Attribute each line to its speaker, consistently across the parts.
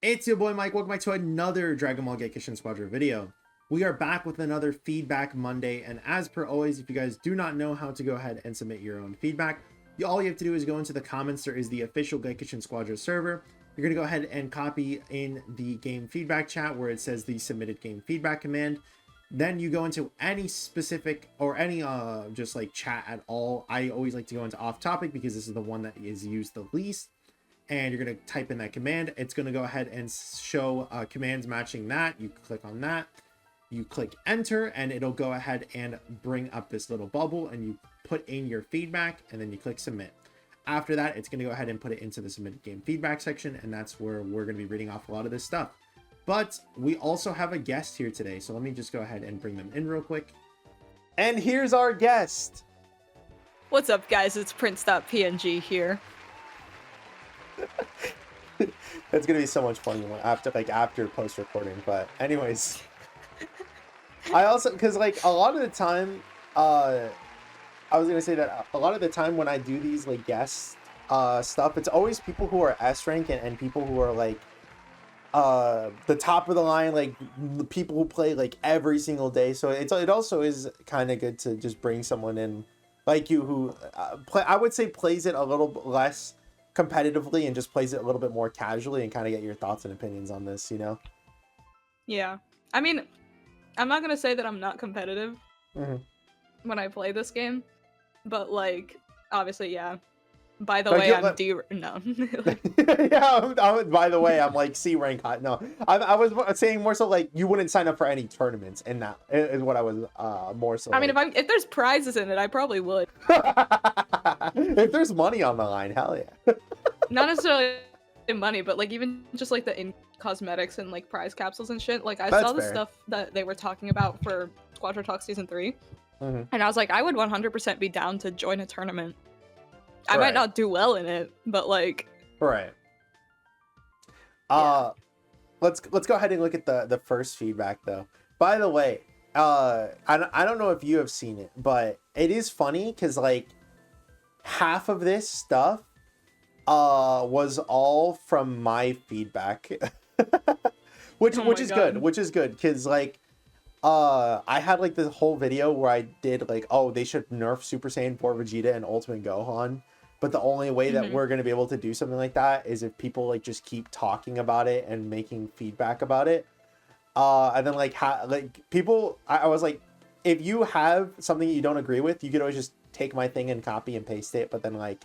Speaker 1: It's your boy Mike. Welcome back to another Dragon Ball Gekishin Squadra video. We are back with another Feedback Monday, and as per always, if you guys do not know how to go ahead and submit your own feedback, all you have to do is go into the comments. There is the official Gekishin Squadra server. You're going to go ahead and copy in the game feedback chat where it says the submitted game feedback command. Then you go into any specific or any just like chat at all. I always like to go into off topic because this is the one that is used the least. And you're going to type in that command. It's going to go ahead and show commands matching that. You click on that, you click enter, and it'll go ahead and bring up this little bubble, and you put in your feedback, and then you click submit. After that, it's going to go ahead and put it into the submitted game feedback section, and that's where we're going to be reading off a lot of this stuff. But we also have a guest here today, so let me just go ahead and bring them in real quick. And here's our guest.
Speaker 2: What's up, guys? It's Prince.png here.
Speaker 1: That's gonna be so much fun after post recording. But anyways, I also, because like a lot of the time, I was gonna say that a lot of the time when I do these like guest stuff, it's always people who are S rank and people who are like the top of the line, like the people who play like every single day. So it also is kind of good to just bring someone in like you who I would say plays it a little bit less competitively and just plays it a little bit more casually, and kind of get your thoughts and opinions on this, you know?
Speaker 2: Yeah. I mean, I'm not gonna say that I'm not competitive when I play this game, but like, obviously, yeah. By the way, I'm no.
Speaker 1: Yeah, by the way, I'm like C rank hot. No, I was saying more so like you wouldn't sign up for any tournaments, and that is what I was more so.
Speaker 2: I mean, if there's prizes in it, I probably would.
Speaker 1: If there's money on the line, hell yeah.
Speaker 2: Not necessarily money, but like even just like the in cosmetics and like prize capsules and shit. Like I saw the stuff that they were talking about for Squadra Talk Season 3, and I was like, I would 100% be down to join a tournament. I might not do well in it, but like...
Speaker 1: Right.
Speaker 2: Yeah.
Speaker 1: Let's go ahead and look at the first feedback, though. By the way, I don't know if you have seen it, but it is funny, because, like, half of this stuff was all from my feedback. which is good, because, like, I had, like, this whole video where I did, like, oh, they should nerf Super Saiyan 4 Vegeta and Ultimate Gohan. But the only way that we're going to be able to do something like that is if people like just keep talking about it and making feedback about it. And then like people, I was like, if you have something you don't agree with, you could always just take my thing and copy and paste it, but then like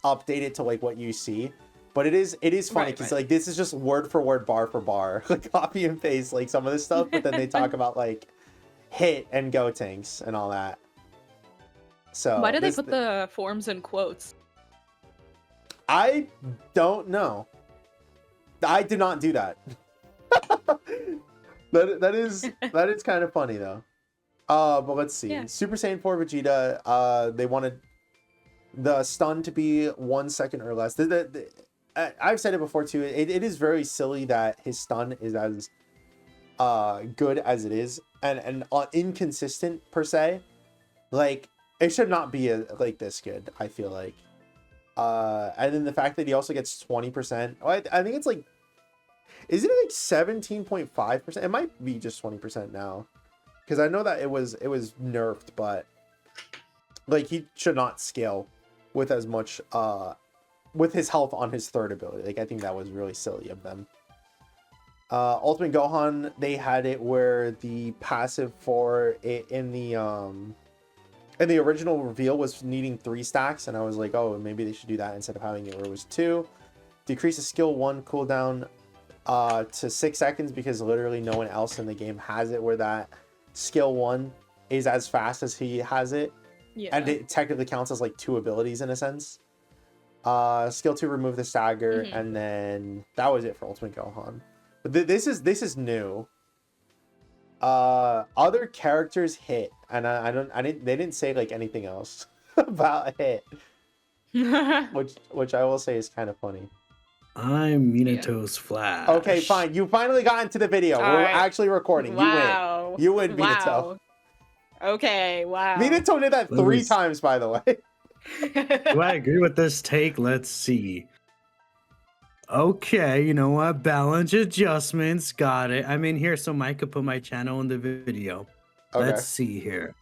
Speaker 1: update it to like what you see. But it is funny because like this is just word for word, bar for bar, like copy and paste like some of this stuff. But then they talk about like hit and go tanks and all that. So
Speaker 2: why did they put the forms in quotes?
Speaker 1: I don't know. I did not do that. that is kind of funny though. But let's see. Yeah. Super Saiyan 4 Vegeta, they wanted the stun to be 1 second or less. I've said it before too. It is very silly that his stun is as good as it is and inconsistent per se. Like it should not be like this good, I feel like. And then the fact that he also gets 20%. I think it's like, isn't it like 17.5%? It might be just 20% now, because I know that it was nerfed, but like he should not scale with as much with his health on his third ability. Like I think that was really silly of them. Ultimate Gohan, they had it where the passive for it in the original reveal was needing 3 stacks, and I was like, oh, maybe they should do that instead of having it where it was 2. Decrease the skill 1 cooldown to 6 seconds, because literally no one else in the game has it where that skill 1 is as fast as he has it. Yeah. And it technically counts as like 2 abilities in a sense. Skill 2, remove the stagger, and then that was it for Ultimate Gohan. But this is new. Other characters hit, and they didn't say like anything else about hit, which I will say is kind of funny.
Speaker 3: I'm Minato's Flash.
Speaker 1: Okay, fine. You finally got into the video. We're actually recording.
Speaker 2: Wow.
Speaker 1: You win, Minato.
Speaker 2: Wow. Okay, wow.
Speaker 1: Minato did that 3 times, by the way.
Speaker 3: Do I agree with this take? Let's see. Okay, you know what? Balance adjustments. Got it. I'm in here so Mike could put my channel in the video.
Speaker 1: Okay.
Speaker 3: Let's see here.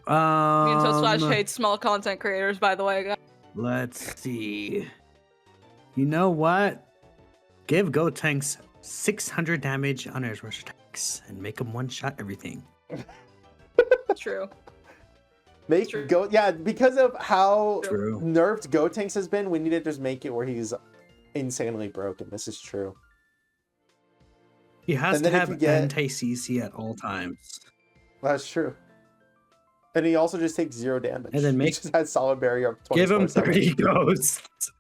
Speaker 2: Minato / hates small content creators, by the way, guys.
Speaker 3: Let's see. You know what? Give Gotenks 600 damage on his rush attacks and make him one-shot everything.
Speaker 2: True.
Speaker 1: Yeah, because of how
Speaker 3: True.
Speaker 1: nerfed Gotenks has been, we need to just make it where he's insanely broken. This is true.
Speaker 3: He has to have anti-CC at all times.
Speaker 1: That's true. And he also just takes 0 damage.
Speaker 3: And then
Speaker 1: he just has solid barrier up 24/7.
Speaker 3: Give him 30 ghosts.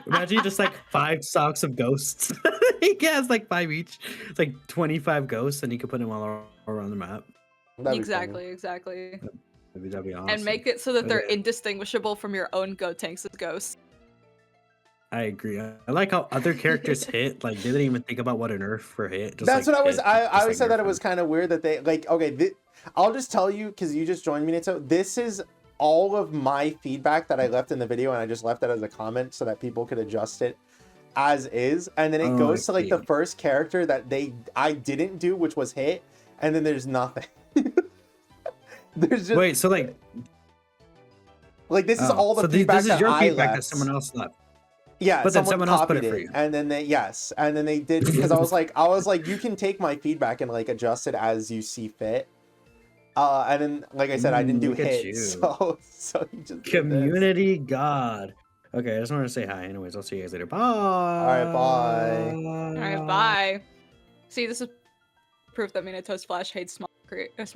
Speaker 3: Imagine just like 5 stocks of ghosts. He has like 5 each. It's like 25 ghosts, and you can put them all around the map.
Speaker 2: Exactly.
Speaker 3: That'd be awesome.
Speaker 2: And make it so that they're indistinguishable from your own Gotenks' ghosts.
Speaker 3: I agree. I like how other characters hit. Like, they didn't even think about what a nerf for hit. Just
Speaker 1: That's
Speaker 3: like
Speaker 1: what I was.
Speaker 3: hit,
Speaker 1: I always
Speaker 3: like
Speaker 1: said that it
Speaker 3: nerf
Speaker 1: was kind of weird that they like. Okay, I'll just tell you because you just joined me, Nitso. This is all of my feedback that I left in the video, and I just left that as a comment so that people could adjust it as is. And then it goes to like the first character that I didn't do, which was hit, and then there's nothing. There's just
Speaker 3: wait. So like
Speaker 1: this is all the feedback
Speaker 3: this is your
Speaker 1: that
Speaker 3: feedback
Speaker 1: I left.
Speaker 3: that someone else left.
Speaker 1: Yeah,
Speaker 3: but then someone else put it for you.
Speaker 1: And then they did because I was like, you can take my feedback and like adjust it as you see fit. And then like I said, I didn't do hits, so you just
Speaker 3: community god. Okay, I just wanted to say hi. Anyways, I'll see you guys later. Bye.
Speaker 1: All right, bye.
Speaker 2: All right, bye. See, this is proof that Minato's Flash hates small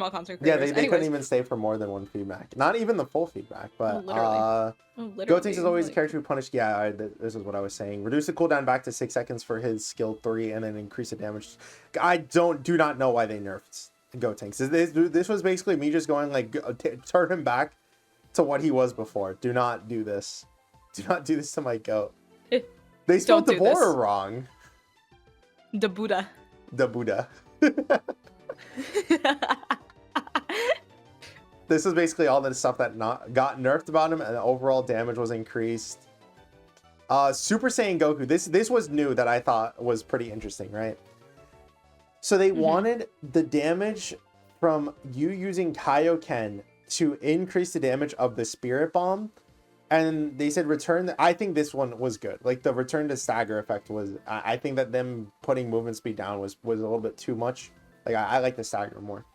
Speaker 2: content creators.
Speaker 1: Yeah, they couldn't even stay for more than one feedback. Not even the full feedback, but Gotenks is always a character who punished. Yeah, this is what I was saying. Reduce the cooldown back to 6 seconds for his skill 3, and then increase the damage. I do not know why they nerfed Gotenks. This was basically me just going like turn him back to what he was before. Do not do this. Do not do this to my goat. They spelled Devora wrong.
Speaker 2: The Buddha.
Speaker 1: This is basically all the stuff that got nerfed about him, and the overall damage was increased. Super Saiyan Goku. This was new that I thought was pretty interesting, right? So they wanted the damage from you using Kaioken to increase the damage of the Spirit Bomb, and they said return. I think this one was good. Like the return to stagger effect was. I think that them putting movement speed down was a little bit too much. Like I like the stagger more.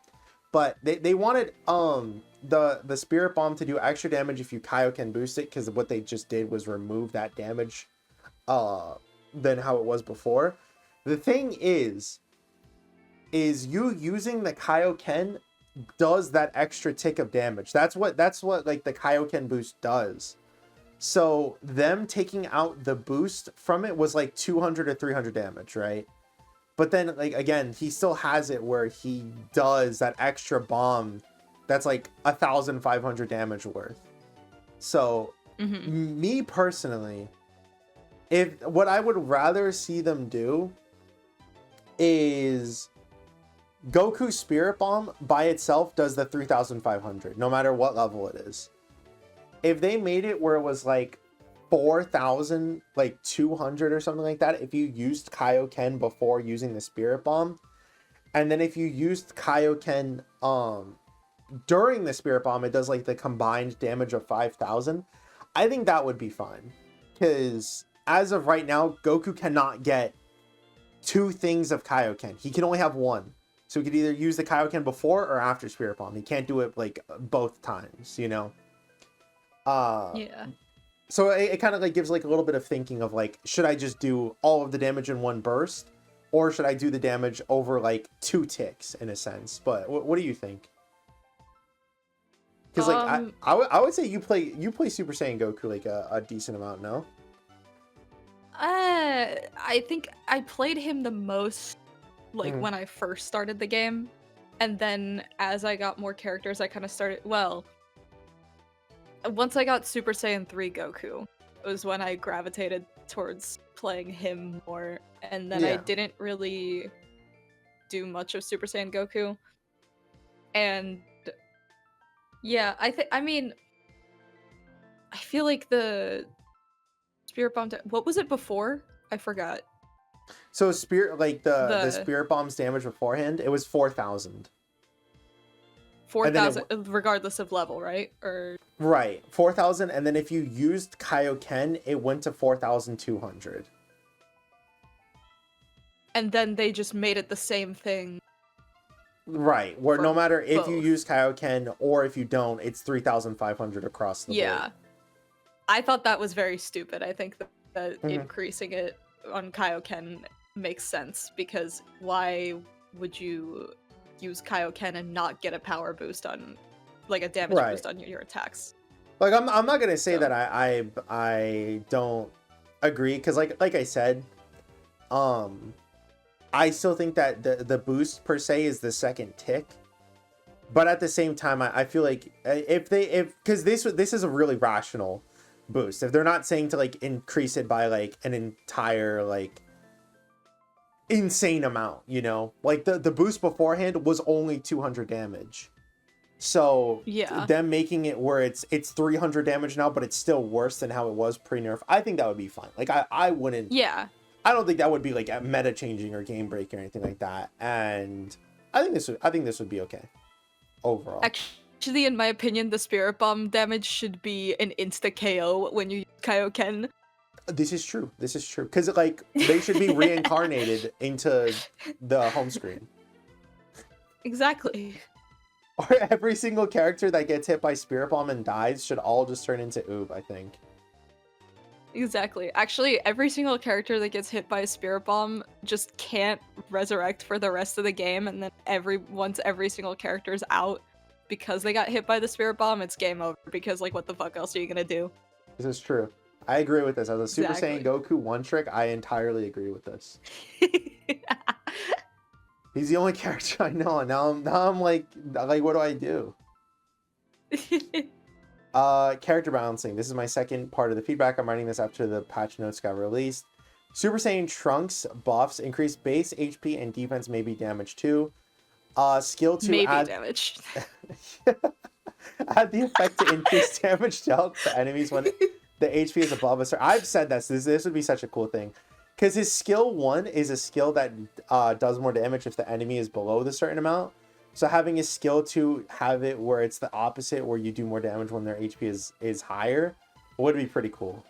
Speaker 1: But they wanted the Spirit Bomb to do extra damage if you Kaioken boost it, because what they just did was remove that damage than how it was before. The thing is you using the Kaioken does that extra tick of damage. That's what like the Kaioken boost does. So them taking out the boost from it was like 200 or 300 damage, right? But then, like, again, he still has it where he does that extra bomb that's like 1,500 damage worth. So, me personally, what I would rather see them do is Goku Spirit Bomb by itself does the 3,500, no matter what level it is. If they made it where it was like 4,000, like 200 or something like that, if you used Kaioken before using the Spirit Bomb, and then if you used Kaioken during the Spirit Bomb, it does like the combined damage of 5,000. I think that would be fine, because as of right now, Goku cannot get 2 things of Kaioken. He can only have 1. So he could either use the Kaioken before or after Spirit Bomb. He can't do it like both times, you know? Yeah. So it kind of like gives like a little bit of thinking of like, should I just do all of the damage in one burst, or should I do the damage over like 2 ticks in a sense? But what do you think? Because like I would say you play Super Saiyan Goku like a decent amount, no?
Speaker 2: I think I played him the most like when I first started the game, and then as I got more characters, I kind of started. Well, once I got Super Saiyan 3 Goku, it was when I gravitated towards playing him more, and then I didn't really do much of Super Saiyan Goku. And yeah, I mean, I feel like the Spirit Bomb. What was it before? I forgot.
Speaker 1: So spirit, like the Spirit Bomb's damage beforehand, it was 4,000.
Speaker 2: 4,000, regardless of level, right? Or
Speaker 1: right, 4,000, and then if you used Kaioken, it went to 4,200.
Speaker 2: And then they just made it the same thing.
Speaker 1: Right, where no matter if you use Kaioken or if you don't, it's 3,500 across the board.
Speaker 2: Yeah. I thought that was very stupid. I think that increasing it on Kaioken makes sense, because why would you use Kaioken and not get a power boost on, like a damage boost on your attacks?
Speaker 1: Like I'm not gonna say that I don't agree, because like I said, I still think that the boost per se is the second tick, but at the same time I feel like because this is a really rational boost. If they're not saying to like increase it by like an entire like insane amount, you know, like the boost beforehand was only 200 damage, so
Speaker 2: yeah,
Speaker 1: them making it where it's 300 damage now, but it's still worse than how it was pre-nerf, I think that would be fine. Like I wouldn't, I don't think that would be like a meta changing or game break or anything like that, and I think this would be okay overall.
Speaker 2: Actually, in my opinion, the Spirit Bomb damage should be an insta KO when you use Kaioken.
Speaker 1: This is true. Because like they should be reincarnated into the home screen.
Speaker 2: Exactly.
Speaker 1: Or every single character that gets hit by Spirit Bomb and dies should all just turn into Oob, I think.
Speaker 2: Exactly. Actually, every single character that gets hit by a Spirit Bomb just can't resurrect for the rest of the game, and then once every single character's out because they got hit by the Spirit Bomb, it's game over, because like what the fuck else are you gonna do?
Speaker 1: This is true. I agree with this. As a Super Saiyan Goku one trick, I entirely agree with this. He's the only character I know, and now I'm like what do I do? Character balancing. This is my second part of the feedback. I'm writing this after the patch notes got released. Super Saiyan Trunks buffs increase base HP and defense may be damage too. Skill 2
Speaker 2: maybe damage.
Speaker 1: Add the effect to increase damage dealt to enemies when the HP is above a certain. I've said this would be such a cool thing, because his skill 1 is a skill that does more damage if the enemy is below the certain amount. So having a skill 2 have it where it's the opposite, where you do more damage when their HP is higher, would be pretty cool.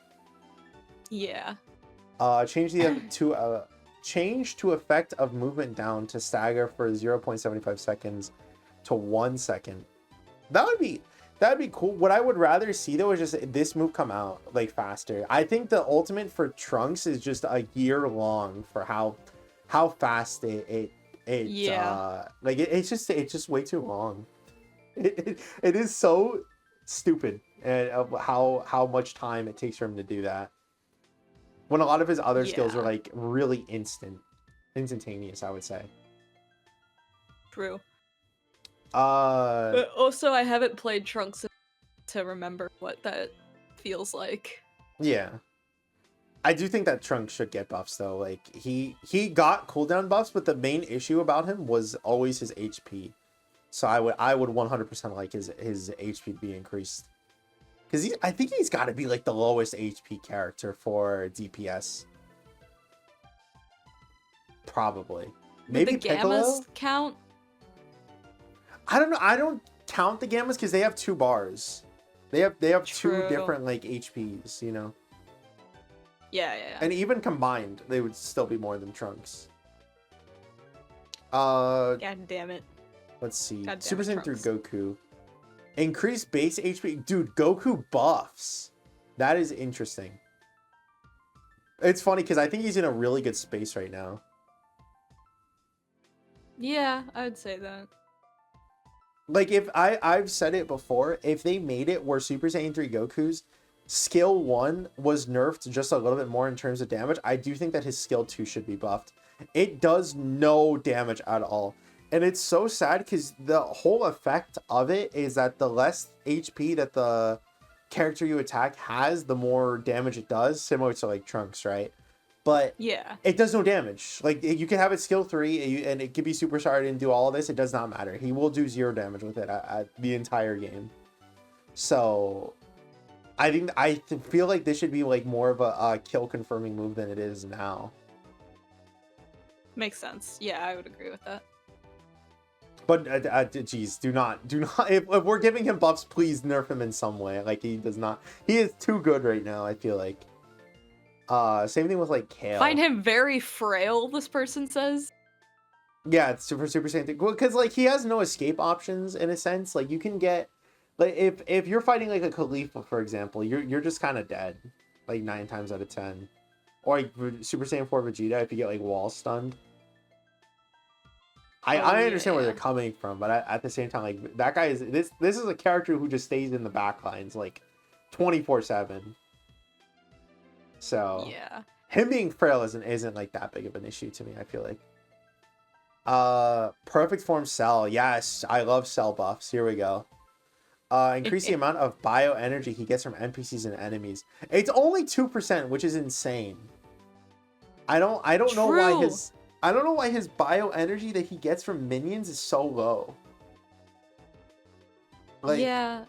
Speaker 2: Yeah.
Speaker 1: Change to effect of movement down to stagger for 0.75 seconds to 1 second. That'd be cool. What I would rather see though is just this move come out like faster. I think the ultimate for Trunks is just a year long for how fast it's just way too long. It is so stupid, and of how much time it takes for him to do that, when a lot of his other skills are like really instantaneous, I would say.
Speaker 2: True. But also I haven't played Trunks to remember what that feels like. Yeah.
Speaker 1: I do think that Trunks should get buffs though. Like he got cooldown buffs, but the main issue about him was always his HP. So I would 100% like his HP be increased. Because I think he's got to be like the lowest HP character for DPS. Probably. Maybe
Speaker 2: the Gammas count?
Speaker 1: I don't know. I don't count the Gammas because they have 2 bars. They have
Speaker 2: True.
Speaker 1: 2 different like HPs, you know.
Speaker 2: Yeah.
Speaker 1: And even combined, they would still be more than Trunks. God
Speaker 2: damn it.
Speaker 1: Let's see. Super Saiyan through Goku. Increase base HP. Dude, Goku buffs. That is interesting. It's funny because I think he's in a really good space right now.
Speaker 2: Yeah, I'd say that.
Speaker 1: Like, if I've said it before, if they made it where Super Saiyan 3 Goku's skill 1 was nerfed just a little bit more in terms of damage, I do think that his skill 2 should be buffed. It does no damage at all. And it's so sad because the whole effect of it is that the less HP that the character you attack has, the more damage it does, similar to like Trunks, right? But
Speaker 2: yeah,
Speaker 1: it does no damage. Like, you can have it skill 3 and it can be superstarred and do all of this. It does not matter. He will do 0 damage with it at the entire game. So feel like this should be like more of a kill confirming move than it is now.
Speaker 2: Makes sense. Yeah, I would agree with that.
Speaker 1: But geez, do not. If we're giving him buffs, please nerf him in some way. Like he does not. He is too good right now. I feel like. Same thing with like Kale.
Speaker 2: Find him very frail. This person says.
Speaker 1: Yeah, it's Super Saiyan. Well, because like he has no escape options in a sense. Like you can get, like if you're fighting like a Khalifa, for example, you're just kind of dead, like 9 times out of 10. Or like Super Saiyan 4 Vegeta, if you get like wall stunned. I understand where they're coming from, but at the same time, like that guy is this is a character who just stays in the back lines like 24/7. So
Speaker 2: yeah,
Speaker 1: him being frail isn't like that big of an issue to me. I feel like. Perfect form Cell. Yes, I love Cell buffs. Here we go. Increase the amount of bio energy he gets from NPCs and enemies. It's only 2%, which is insane. I don't know why his bio energy that he gets from minions is so low.
Speaker 2: Like, yeah,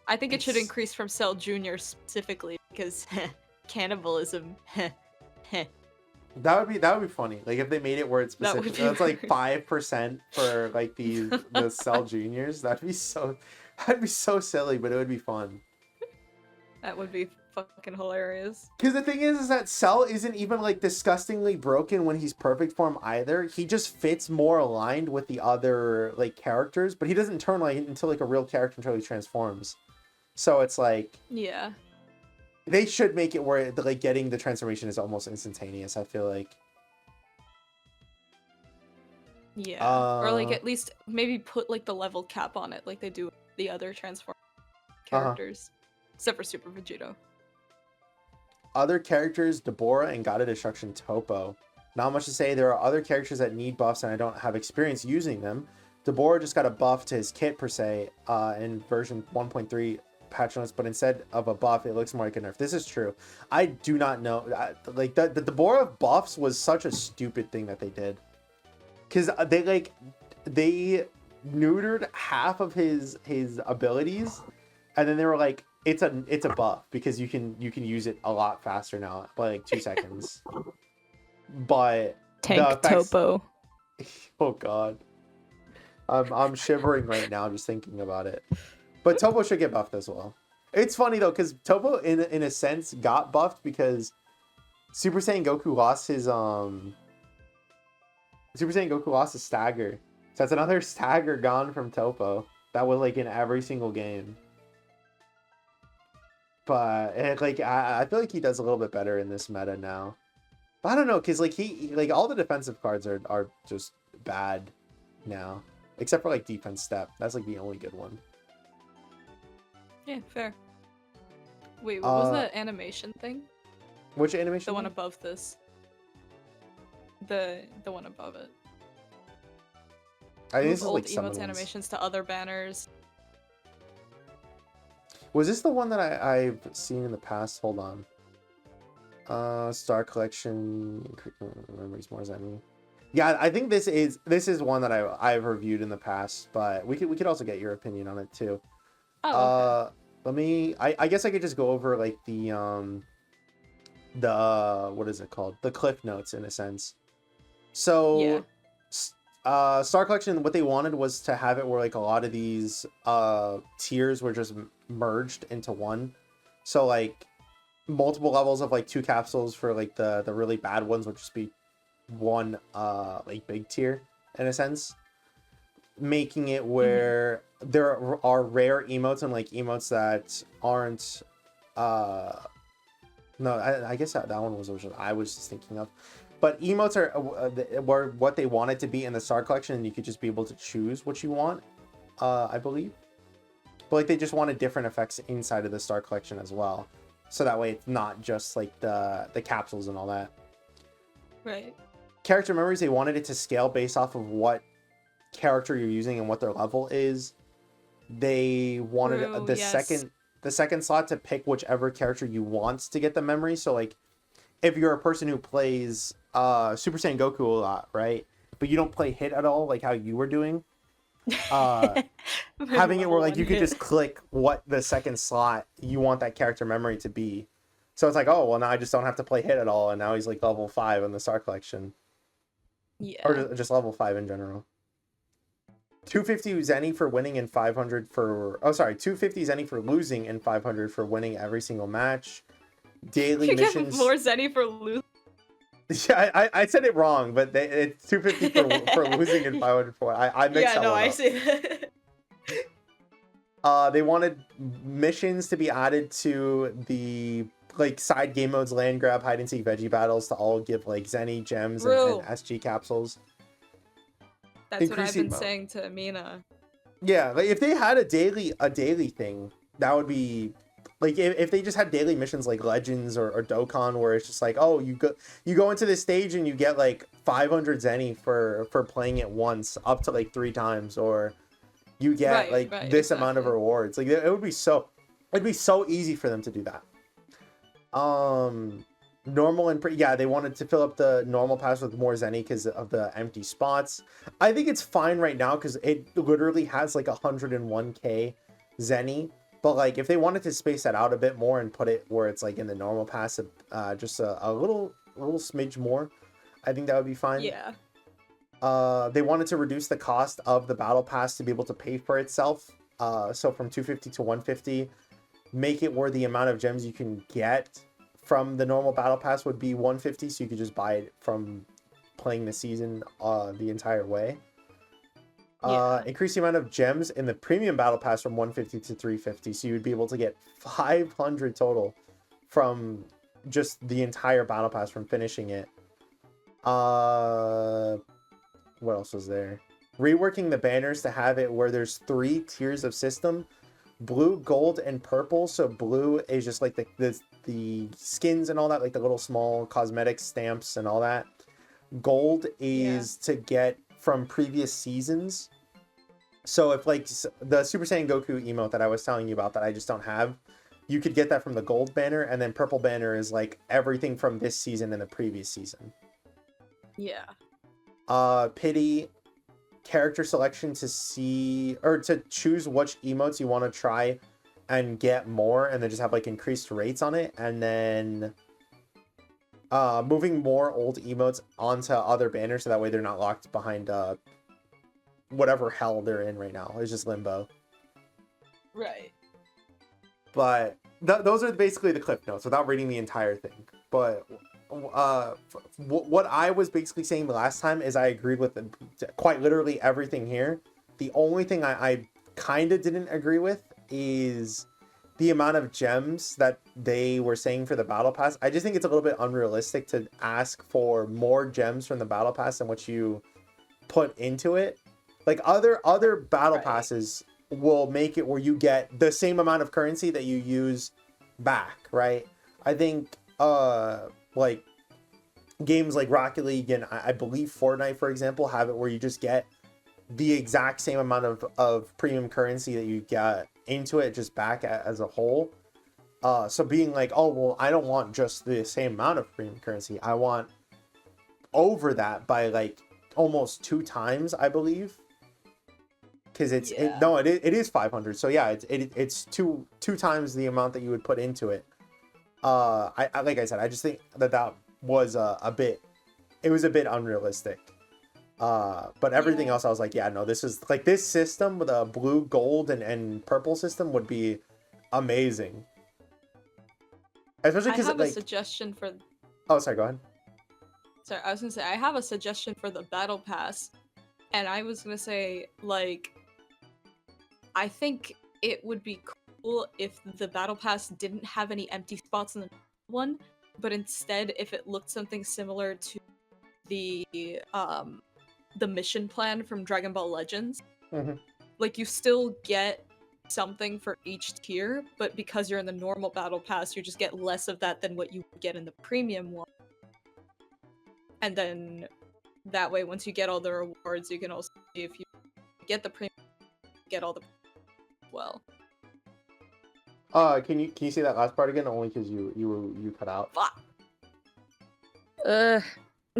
Speaker 2: I think it should increase from Cell Junior specifically because cannibalism.
Speaker 1: That would be funny. Like if they made it where it's specific, that's like 5% for like the Cell Juniors. That'd be so silly, but it would be fun.
Speaker 2: That would be fucking hilarious.
Speaker 1: Because the thing is that Cell isn't even like disgustingly broken when he's perfect form either. He just fits more aligned with the other like characters, but he doesn't turn like into like a real character until he transforms. So it's like they should make it where like getting the transformation is almost instantaneous. I feel like.
Speaker 2: Yeah, or like at least maybe put like the level cap on it, like they do the other transform characters, except for Super Vegito.
Speaker 1: Other characters: Deborah and God of Destruction Topo. Not much to say. There are other characters that need buffs, and I don't have experience using them. Deborah just got a buff to his kit per se in version 1.3. patch notes, but instead of a buff, it looks more like a nerf. This is true. I do not know. Like the Deborah buffs was such a stupid thing that they did, because they neutered half of his abilities, and then they were like, it's a buff because you can use it a lot faster now by like 2 seconds. But
Speaker 2: Tank Topo.
Speaker 1: Oh god, I'm shivering right now just thinking about it. But Topo should get buffed as well. It's funny though, because Topo in a sense got buffed because Super Saiyan Goku lost his stagger. So that's another stagger gone from Topo. That was like in every single game. But I feel like he does a little bit better in this meta now. But I don't know, because like he all the defensive cards are just bad now. Except for like defense step. That's like the only good one.
Speaker 2: Yeah, fair. Wait, what was that animation thing?
Speaker 1: Which animation?
Speaker 2: The one above this. The one above it.
Speaker 1: I think this is
Speaker 2: old
Speaker 1: like some
Speaker 2: emotes animations to other banners.
Speaker 1: Was this the one that I've seen in the past? Hold on. Star Collection Memories More Zenny. Yeah, I think this is one that I've reviewed in the past, but we could also get your opinion on it too.
Speaker 2: Oh, okay.
Speaker 1: I guess I could just go over like the what is it called? The cliff notes in a sense. So Star Collection, what they wanted was to have it where like a lot of these tiers were just merged into one. So like multiple levels of like 2 capsules for like the really bad ones would just be one like big tier in a sense. Making it where there are rare emotes and like emotes that aren't no, I guess that one was what I was just thinking of, but emotes were what they wanted to be in the Star Collection, and you could just be able to choose what you want, I believe. But like they just wanted different effects inside of the Star Collection as well, so that way it's not just like the capsules and all that.
Speaker 2: Right.
Speaker 1: Character memories, they wanted it to scale based off of what character you're using and what their level is. They wanted the second slot to pick whichever character you want to get the memory. So like if you're a person who plays Super Saiyan Goku a lot, right, but you don't play hit at all like how you were doing, Having it where like you could just click what the second slot you want that character memory to be. So it's like, oh well, now I just don't have to play hit at all, and now he's like level 5 in the Star Collection.
Speaker 2: Yeah.
Speaker 1: Or just level 5 in general. 250 Zenny for winning and 500 for... Oh, sorry. 250 Zenny for losing and 500 for winning every single match. Daily
Speaker 2: you
Speaker 1: missions...
Speaker 2: get more Zenny for losing.
Speaker 1: Yeah, I said it wrong, but it's 250 for losing and 500 for... I mixed that one up.
Speaker 2: I see that.
Speaker 1: They wanted missions to be added to the like side game modes, land grab, hide and seek, veggie battles to all give like Zenny, gems, and SG capsules.
Speaker 2: That's what I've been saying to Mina.
Speaker 1: Yeah, like if they had a daily thing, that would be like if they just had daily missions like Legends or Dokkan, where it's just like, oh, you go into this stage and you get like 500 Zenny for playing it once, up to like 3 times, or you get this amount of rewards. Like it'd be so easy for them to do that. Normal and they wanted to fill up the normal pass with more Zenny because of the empty spots. I think it's fine right now because it literally has like 101k Zenny, but like if they wanted to space that out a bit more and put it where it's like in the normal pass, just a little smidge more, I think that would be fine.
Speaker 2: Yeah.
Speaker 1: They wanted to reduce the cost of the battle pass to be able to pay for itself. So from 250 to 150, make it where the amount of gems you can get from the normal battle pass would be 150, so you could just buy it from playing the season the entire way. Increase the amount of gems in the premium battle pass from 150 to 350, so you would be able to get 500 total from just the entire battle pass from finishing it. What else was there? Reworking the banners to have it where there's 3 tiers of system: blue, gold, and purple. So blue is just like the skins and all that, like the little small cosmetic stamps and all that. Gold is to get from previous seasons. So if like the Super Saiyan Goku emote that I was telling you about that I just don't have, you could get that from the gold banner, and then purple banner is like everything from this season and the previous season.
Speaker 2: Yeah.
Speaker 1: Pity character selection to see or to choose which emotes you want to try and get more, and then just have like increased rates on it, and then moving more old emotes onto other banners so that way they're not locked behind whatever hell they're in right now. It's just limbo.
Speaker 2: Right.
Speaker 1: But those are basically the clip notes without reading the entire thing. But what I was basically saying the last time is I agreed with quite literally everything here. The only thing I kind of didn't agree with is the amount of gems that they were saying for the battle pass. I just think it's a little bit unrealistic to ask for more gems from the battle pass than what you put into it. Like other battle passes will make it where you get the same amount of currency that you use back, right? I think like games like Rocket League and I believe Fortnite, for example, have it where you just get the exact same amount of premium currency that you get into it just back as a whole. So being like, oh well, I don't want just the same amount of premium currency, I want over that by like almost 2 times, I believe, because it is 500. So yeah, it's two times the amount that you would put into it. I like I said, I just think that was a bit unrealistic. But everything else I was like, yeah, no, this is like this system with a blue, gold, and purple system would be amazing. Especially because
Speaker 2: I have a suggestion for.
Speaker 1: Oh, sorry, go ahead.
Speaker 2: Sorry, I was gonna say I have a suggestion for the battle pass, and I was gonna say like, I think it would be cool if the battle pass didn't have any empty spots in the one, but instead if it looked something similar to the mission plan from Dragon Ball Legends.
Speaker 1: Mm-hmm.
Speaker 2: Like you still get something for each tier, but because you're in the normal battle pass, you just get less of that than what you get in the premium one. And then that way, once you get all the rewards, you can also see if you get the premium, get all the well.
Speaker 1: Can you say that last part again? Only because you cut out.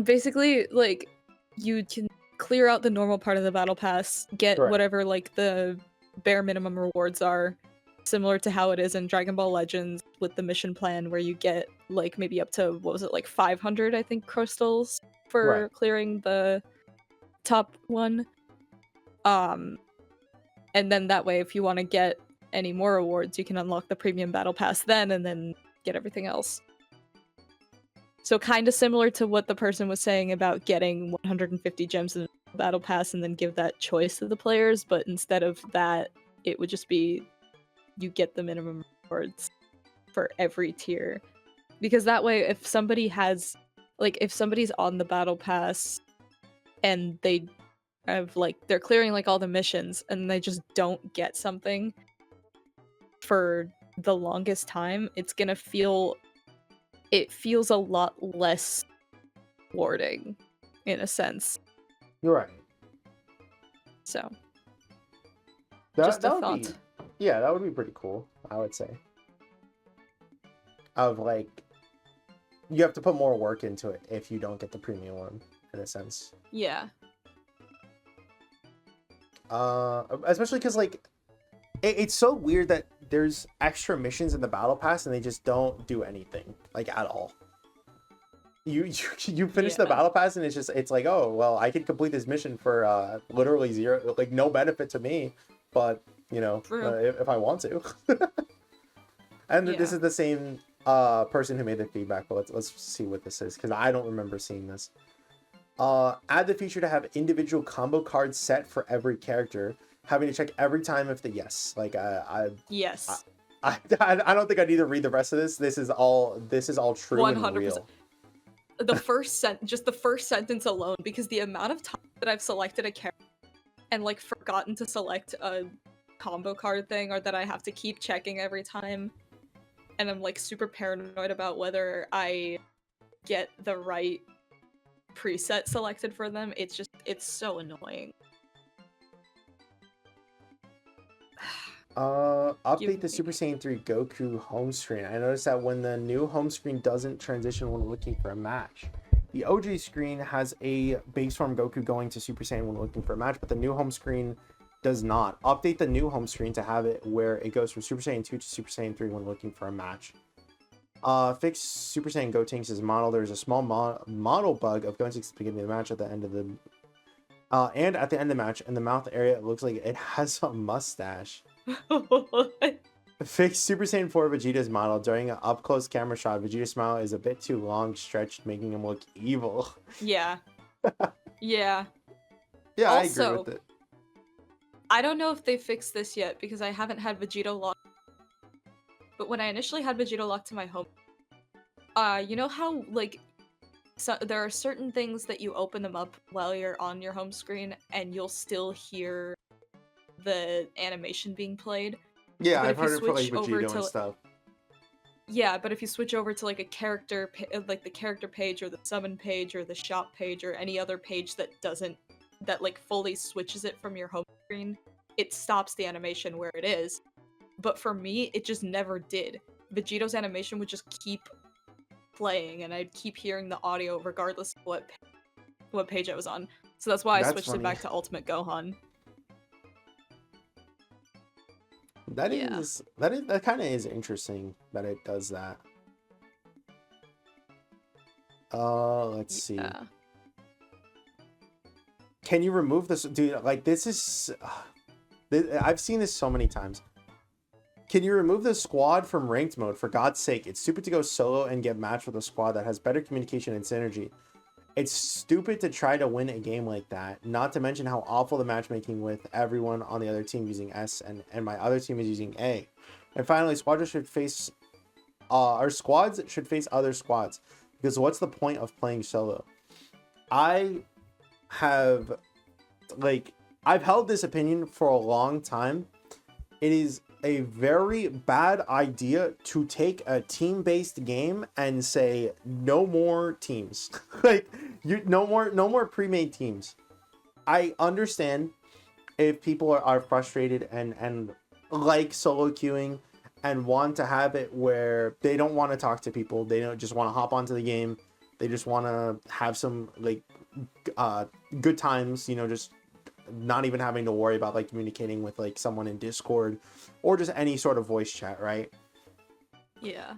Speaker 2: Basically, like you can clear out the normal part of the battle pass, get
Speaker 1: Correct.
Speaker 2: whatever like the bare minimum rewards are, similar to how it is in Dragon Ball Legends with the mission plan, where you get like maybe up to, what was it, like 500 I think crystals for clearing the top one. And then that way, if you want to get any more rewards, you can unlock the premium battle pass then, and then get everything else. So kind of similar to what the person was saying about getting 150 gems in the battle pass and then give that choice to the players, but instead of that, it would just be you get the minimum rewards for every tier. Because that way, if somebody has, like, if somebody's on the battle pass and they have, like, they're clearing, like, all the missions and they just don't get something for the longest time, it's gonna feel, it feels a lot less rewarding, in a sense.
Speaker 1: You're right.
Speaker 2: So,
Speaker 1: that would be, yeah, that would be pretty cool, I would say. Of like, you have to put more work into it if you don't get the premium one, in a sense.
Speaker 2: Yeah.
Speaker 1: Especially because like, it's so weird that there's extra missions in the battle pass and they just don't do anything, like, at all. You finish the battle pass and it's like, oh well, I can complete this mission for literally zero, like no benefit to me, but you know, if I want to. And this is the same person who made the feedback, but let's see what this is, because I don't remember seeing this. Add the feature to have individual combo cards set for every character, having to check every time if the like
Speaker 2: yes.
Speaker 1: I don't think I need to read the rest of this. This is all true 100%. And real.
Speaker 2: The first just the first sentence alone, because the amount of time that I've selected a character and like forgotten to select a combo card thing, or that I have to keep checking every time, and I'm like super paranoid about whether I get the right preset selected for them. It's so annoying.
Speaker 1: Update the Super Saiyan 3 Goku home screen. I noticed that when the new home screen doesn't transition when looking for a match. The OG screen has a base form Goku going to Super Saiyan when looking for a match, but the new home screen does not. Update the new home screen to have it where it goes from Super Saiyan 2 to Super Saiyan 3 when looking for a match. Fix Super Saiyan Gotenks' model. There's a small model bug of Gotenks at the beginning of the match at the end of the and at the end of the match in the mouth area it looks like it has a mustache. Fix Super Saiyan 4 Vegeta's model. During an up-close camera shot, Vegeta's smile is a bit too long stretched, making him look evil.
Speaker 2: Yeah. Yeah.
Speaker 1: Yeah,
Speaker 2: also,
Speaker 1: I agree with it.
Speaker 2: I don't know if they fixed this yet, because I haven't had Vegeta locked. But when I initially had Vegeta locked to my home, you know how, like, so there are certain things that you open them up while you're on your home screen, and you'll still hear the animation being played.
Speaker 1: Yeah, I've heard it for like Vegeta and stuff.
Speaker 2: Yeah, but if you switch over to like a character, like the character page or the summon page or the shop page or any other page that like fully switches it from your home screen, it stops the animation where it is. But for me, it just never did. Vegeto's animation would just keep playing, and I'd keep hearing the audio regardless of what page I was on. So that's why I switched it back to Ultimate Gohan.
Speaker 1: That kind of is interesting that it does that. Let's see. Can you remove this? Dude, like, this is... I've seen this so many times. Can you remove the squad from ranked mode? For God's sake, it's stupid to go solo and get matched with a squad that has better communication and synergy. It's stupid to try to win a game like that, not to mention how awful the matchmaking with everyone on the other team using S and my other team is using A. And finally, squads should face other squads, because what's the point of playing solo? I've held this opinion for a long time. It is a very bad idea to take a team-based game and say no more teams. No more pre-made teams. I understand if people are frustrated and like solo queuing and want to have it where they don't want to talk to people, they don't just want to hop onto the game, they just want to have some like good times, you know, just not even having to worry about like communicating with like someone in Discord or just any sort of voice chat, right?
Speaker 2: Yeah.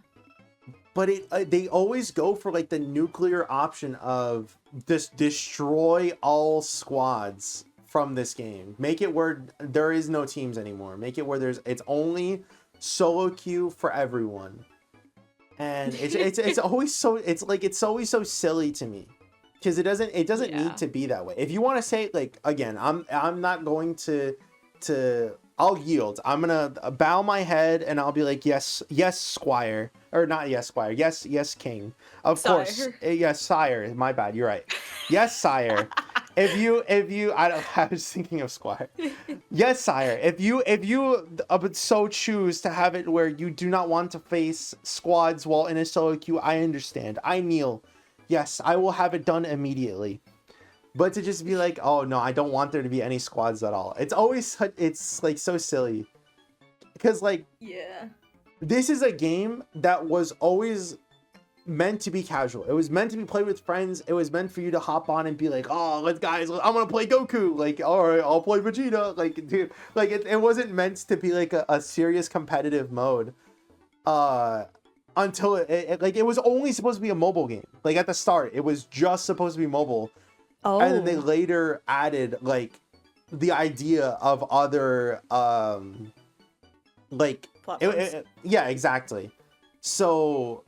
Speaker 1: But they always go for like the nuclear option of just destroy all squads from this game. Make it where there is no teams anymore. Make it where it's only solo queue for everyone. And it's always so it's always so silly to me. Because it doesn't need to be that way. If you want to say, like, again, I'm not going to I'll yield. I'm gonna bow my head and I'll be like, yes, squire, or not yes, squire, yes, king, of
Speaker 2: Sire.
Speaker 1: course, yes, sire. My bad, you're right. Yes, sire. if you I was thinking of squire. Yes, sire. If you would so choose to have it where you do not want to face squads while in a solo queue, I understand. I kneel. Yes, I will have it done immediately. But to just be like, oh no, I don't want there to be any squads at all. It's like so silly. Because like,
Speaker 2: yeah, this
Speaker 1: is a game that was always meant to be casual. It was meant to be played with friends. It was meant for you to hop on and be like, oh, I'm gonna play Goku. Like, all right, I'll play Vegeta. Like, dude, like it wasn't meant to be like a serious competitive mode. Until it was only supposed to be a mobile game. Like at the start, it was just supposed to be mobile. Oh. And then they later added like the idea of other yeah, exactly. So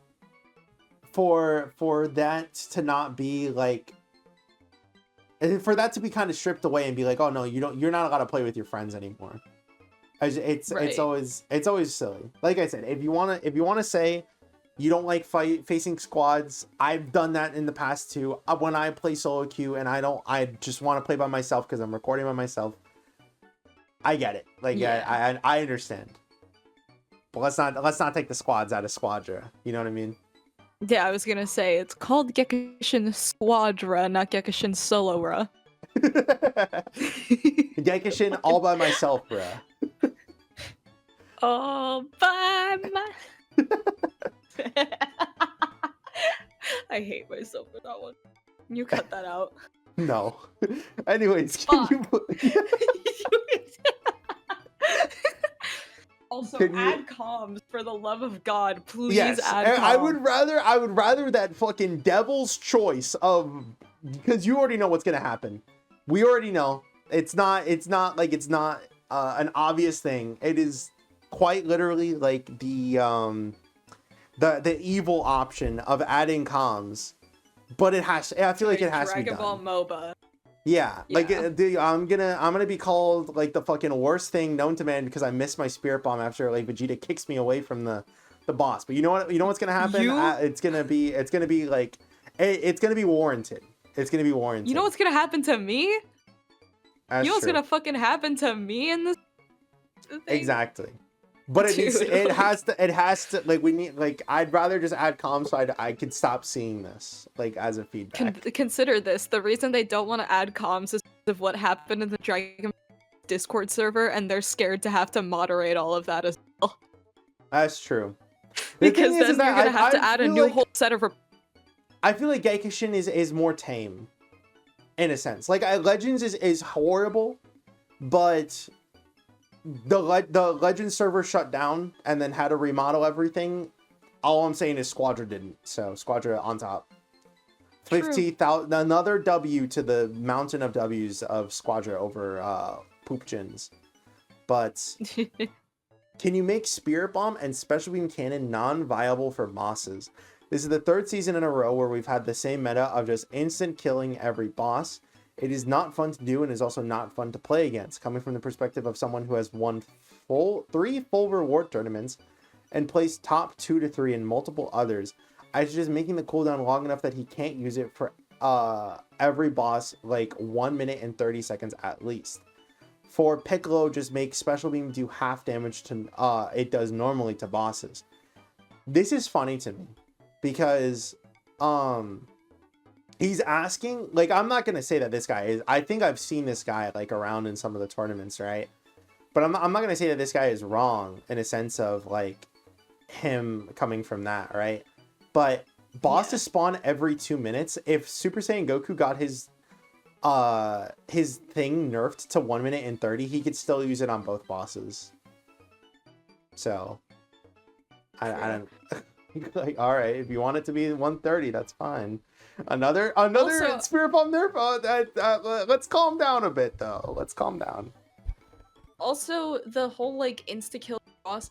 Speaker 1: for that to not be like, and for that to be kind of stripped away and be like, oh no, you're not allowed to play with your friends anymore. It's always silly. Like I said, if you wanna say you don't like facing squads, I've done that in the past too. When I play solo queue and I just want to play by myself because I'm recording by myself. I get it. Like I understand. But let's not take the squads out of Squadra. You know what I mean?
Speaker 2: Yeah, I was gonna say it's called Gekishin Squadra, not Gekishin Solora.
Speaker 1: Gekishin all by myself, bruh.
Speaker 2: All by my. I hate myself for that one. You cut that out.
Speaker 1: No. Anyways, can you
Speaker 2: also add comms for the love of God, please.
Speaker 1: Yes,
Speaker 2: add comms.
Speaker 1: I would rather that fucking devil's choice of, because you already know what's gonna happen. We already know. It's not an obvious thing. It is quite literally like the evil option of adding comms, but I feel like it has to be done.
Speaker 2: Dragon Ball MOBA.
Speaker 1: Yeah, like I'm gonna be called like the fucking worst thing known to man because I missed my spirit bomb after like Vegeta kicks me away from the boss. But you know what's gonna happen? It's gonna be like it's gonna be warranted. It's gonna be warranted.
Speaker 2: You know what's gonna happen to me?
Speaker 1: That's
Speaker 2: what's gonna fucking happen to me in this thing?
Speaker 1: Exactly. But it has to like we need like I'd rather just add comms so I could stop seeing this like as a feedback.
Speaker 2: Consider this: the reason they don't want to add comms is of what happened in the Dragon Discord server, and they're scared to have to moderate all of that as well.
Speaker 1: That's true.
Speaker 2: Because then you're gonna have to add a new whole set of.
Speaker 1: I feel like Gekishin is more tame, in a sense. Like Legends is horrible, but the Legends server shut down and then had to remodel everything. All I'm saying is Squadra didn't. So Squadra on top. 50,000, another W to the mountain of W's of Squadra over Poopchins. But can you make Spirit Bomb and Special Beam Cannon non-viable for bosses? This is the third season in a row where we've had the same meta of just instant killing every boss. It is not fun to do and is also not fun to play against, coming from the perspective of someone who has won 3 full reward tournaments and placed top 2 to 3 in multiple others. I suggest making the cooldown long enough that he can't use it for every boss, like 1 minute and 30 seconds at least. For Piccolo, just make Special Beam do half damage to it does normally to bosses. This is funny to me because he's asking, like, I'm not gonna say that this guy is. I think I've seen this guy like around in some of the tournaments, right? But I'm not gonna say that this guy is wrong in a sense of like him coming from that, right? But bosses spawn every 2 minutes. If Super Saiyan Goku got his his thing nerfed to 1 minute and 30, he could still use it on both bosses. So I don't like, all right, if you want it to be 130, that's fine. Another also, Spirit Bomb nerf. Let's calm down a bit though. Let's calm down.
Speaker 2: Also, the whole like insta kill boss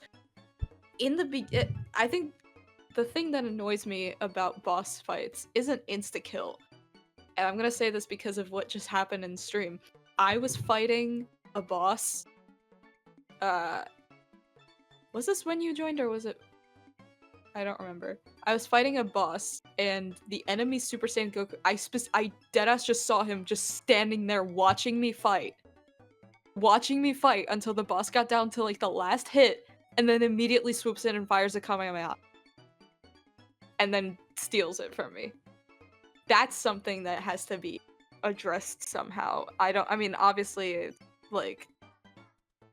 Speaker 2: in the I think the thing that annoys me about boss fights isn't insta kill. And I'm gonna say this because of what just happened in stream. I was fighting a boss. Was this when you joined or was it? I don't remember. I was fighting a boss and the enemy Super Saiyan Goku. I deadass just saw him just standing there watching me fight until the boss got down to like the last hit, and then immediately swoops in and fires a Kamehameha, and then steals it from me. That's something that has to be addressed somehow. I mean, obviously, it's like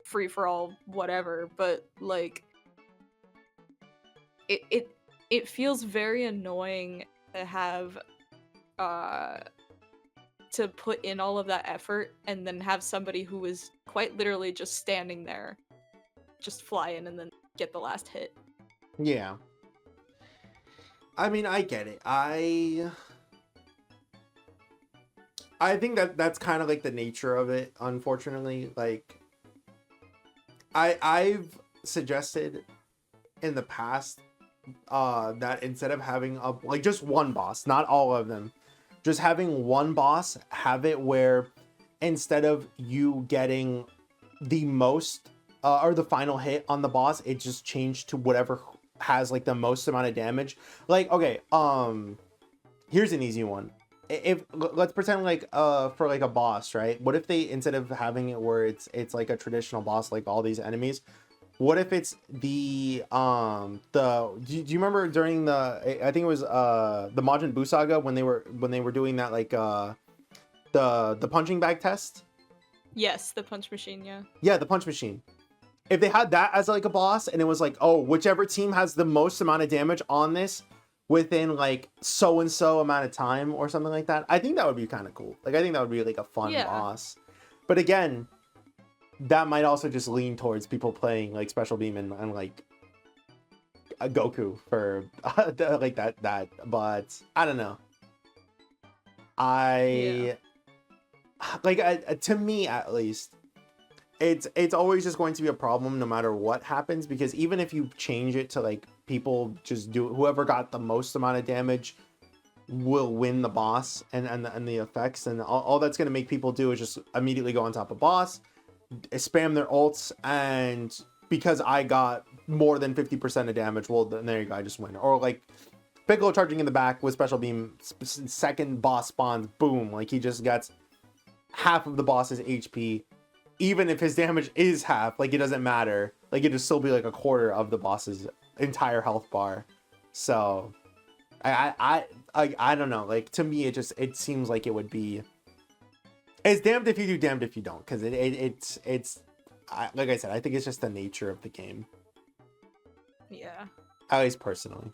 Speaker 2: free for all, whatever, but like it feels very annoying to have to put in all of that effort and then have somebody who is quite literally just standing there just fly in and then get the last hit.
Speaker 1: Yeah. I mean, I get it. I think that's kind of like the nature of it, unfortunately. Like I've suggested in the past that instead of having like just one boss, not all of them, just having one boss, have it where instead of you getting the most or the final hit on the boss, it just changed to whatever has like the most amount of damage. Like, okay, here's an easy one. If let's pretend like for like a boss, right? What if they, instead of having it where it's like a traditional boss like all these enemies, what if it's the do you remember during the, I think it was the Majin Buu saga when they were doing that like the punching bag test?
Speaker 2: Yes, the punch machine, yeah.
Speaker 1: Yeah, the punch machine. If they had that as like a boss and it was like, oh, whichever team has the most amount of damage on this within like so and so amount of time or something like that, I think that would be kind of cool. Like I think that would be like a fun boss. But again, that might also just lean towards people playing like Special Beam and like a Goku for like that. But I don't know. To me at least, it's always just going to be a problem no matter what happens, because even if you change it to like people just do, whoever got the most amount of damage will win the boss and the effects, and all that's going to make people do is just immediately go on top of boss, spam their ults, and because I got more than 50% of damage, well then there you go, I just win. Or like Piccolo charging in the back with Special Beam, second boss spawns, boom, like he just gets half of the boss's HP. Even if his damage is half, like it doesn't matter, like it'd still be like a quarter of the boss's entire health bar. So I don't know, like to me it seems like it would be, it's damned if you do, damned if you don't, because it's like I said, I think it's just the nature of the game.
Speaker 2: Yeah.
Speaker 1: At least personally.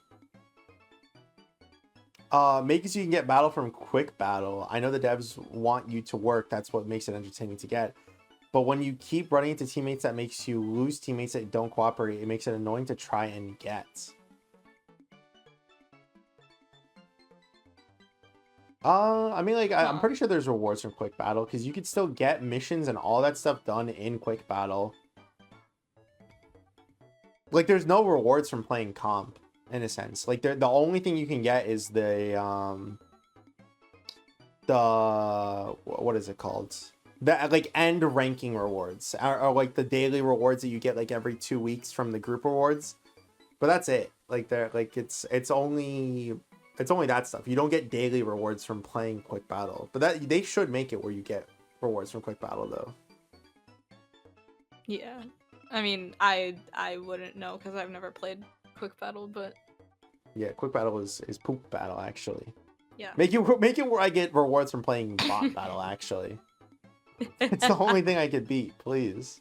Speaker 1: Make it so you can get battle from quick battle. I know the devs want you to work. That's what makes it entertaining to get. But when you keep running into teammates that makes you lose teammates that don't cooperate, it makes it annoying to try and get. I mean, like, I'm pretty sure there's rewards from quick battle, because you could still get missions and all that stuff done in quick battle. Like, there's no rewards from playing comp, in a sense. Like, the only thing you can get is the what is it called? The like end ranking rewards, or like the daily rewards that you get like every 2 weeks from the group rewards. But that's it. Like they're like it's only that stuff. You don't get daily rewards from playing quick battle. But that they should make it where you get rewards from quick battle though.
Speaker 2: Yeah. I mean, I wouldn't know because I've never played quick battle, but
Speaker 1: yeah, quick battle is poop battle actually.
Speaker 2: Yeah.
Speaker 1: Make it where I get rewards from playing bot battle actually. It's the only thing I could beat, please.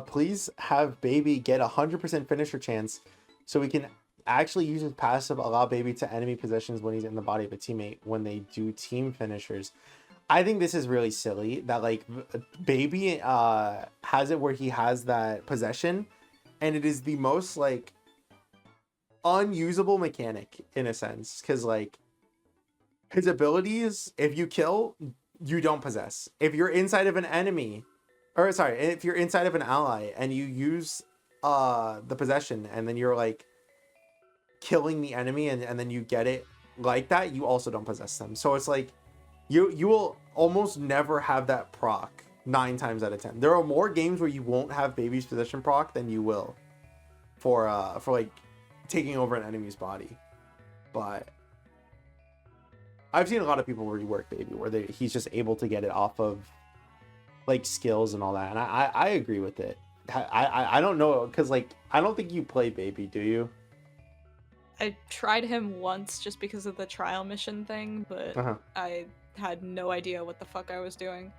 Speaker 1: Please have baby get 100% finisher chance so we can actually uses passive allow baby to enemy possessions when he's in the body of a teammate when they do team finishers. I think this is really silly that like baby has it where he has that possession, and it is the most like unusable mechanic in a sense, because like his abilities, if you kill, you don't possess. If you're inside of an enemy, or sorry, if you're inside of an ally and you use the possession and then you're like killing the enemy and then you get it like that, you also don't possess them. So it's like you will almost never have that proc 9 times out of 10. There are more games where you won't have baby's possession proc than you will for like taking over an enemy's body. But I've seen a lot of people rework baby where he's just able to get it off of like skills and all that, and I agree with it. I don't know, because like I don't think you play baby, do you?
Speaker 2: I tried him once just because of the trial mission thing, but I had no idea what the fuck I was doing.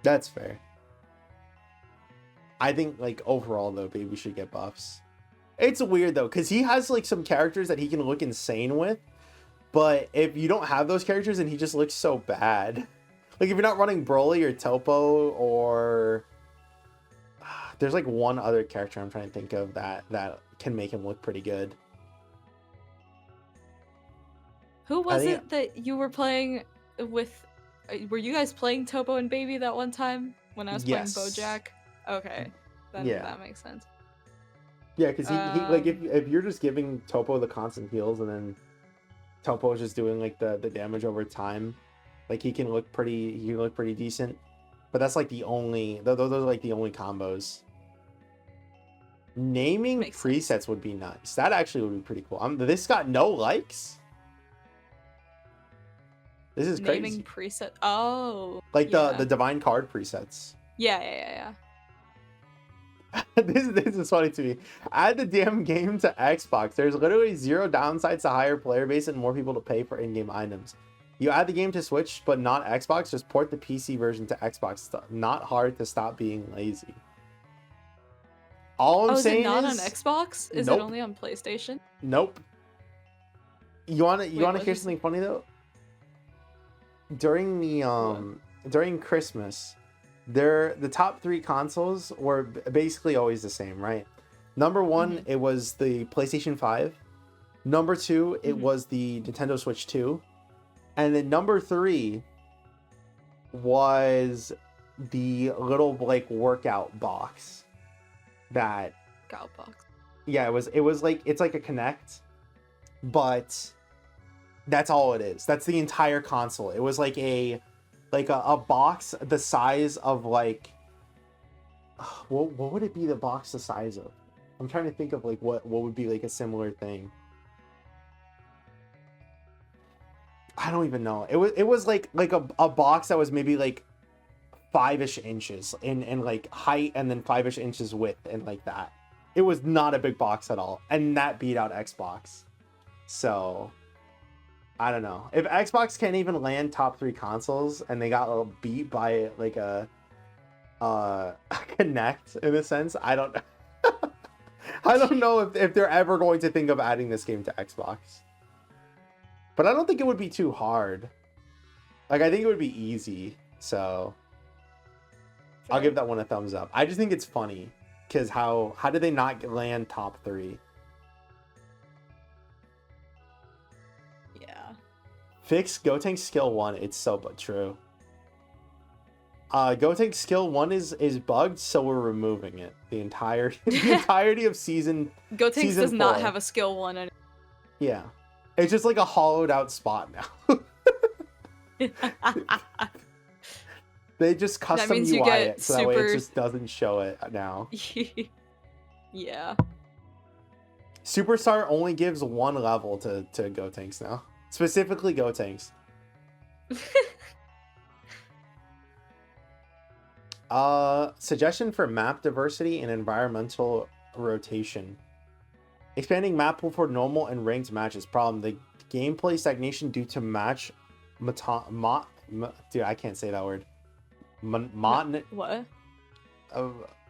Speaker 1: That's fair. I think like overall though, baby should get buffs. It's weird though, because he has like some characters that he can look insane with, but if you don't have those characters and he just looks so bad. Like if you're not running Broly or Topo, or there's like one other character I'm trying to think of that can make him look pretty good.
Speaker 2: Who was it that you were playing with? Were you guys playing Topo and Baby that one time when I was playing Bojack? Okay, that makes sense.
Speaker 1: Yeah, because he like if you're just giving Topo the constant heals and then Topo is just doing like the damage over time, like he can look pretty decent. But that's like those are like the only combos. Naming makes presets sense. Would be nice. That actually would be pretty cool. This got no likes. This is crazy.
Speaker 2: Naming preset. Oh.
Speaker 1: Like the divine card presets.
Speaker 2: Yeah.
Speaker 1: This is funny to me. Add the damn game to Xbox. There's literally zero downsides to higher player base and more people to pay for in-game items. You add the game to Switch, but not Xbox. Just port the PC version to Xbox. Not hard to stop being lazy. All I'm saying is...
Speaker 2: is it not on Xbox? Is it only on PlayStation?
Speaker 1: Nope. You wanna hear something funny though? During during Christmas, the top 3 consoles were basically always the same, right? Number 1, it was the PlayStation 5. Number 2, it was the Nintendo Switch 2. And then number 3 was the little like workout box that
Speaker 2: box.
Speaker 1: Yeah, it was like it's like a Kinect, but that's all it is. That's the entire console. It was like a box the size of like what would it be the box the size of? I'm trying to think of like what would be like a similar thing. I don't even know. It was like a box that was maybe like 5-ish inches in like height and then 5-ish inches width and like that. It was not a big box at all, and that beat out Xbox. So I don't know. If Xbox can't even land top 3 consoles and they got beat by like a Kinect in a sense, I don't know if they're ever going to think of adding this game to Xbox. But I don't think it would be too hard. Like I think it would be easy. So I'll give that one a thumbs up. I just think it's funny because how did they not land top 3? Fix Gotenks skill 1. It's so but true. Gotenks skill 1 is bugged, so we're removing it. The entirety of season.
Speaker 2: Gotenks does not have a skill 1 anymore.
Speaker 1: Yeah, it's just like a hollowed out spot now. They just custom UI it so that way it just doesn't show it now.
Speaker 2: Yeah.
Speaker 1: Superstar only gives 1 level to Gotenks now. Specifically Gotenks. Suggestion for map diversity and environmental rotation. Expanding map pool for normal and ranked matches. Problem: the gameplay stagnation due to match dude, I can't say that word.
Speaker 2: What?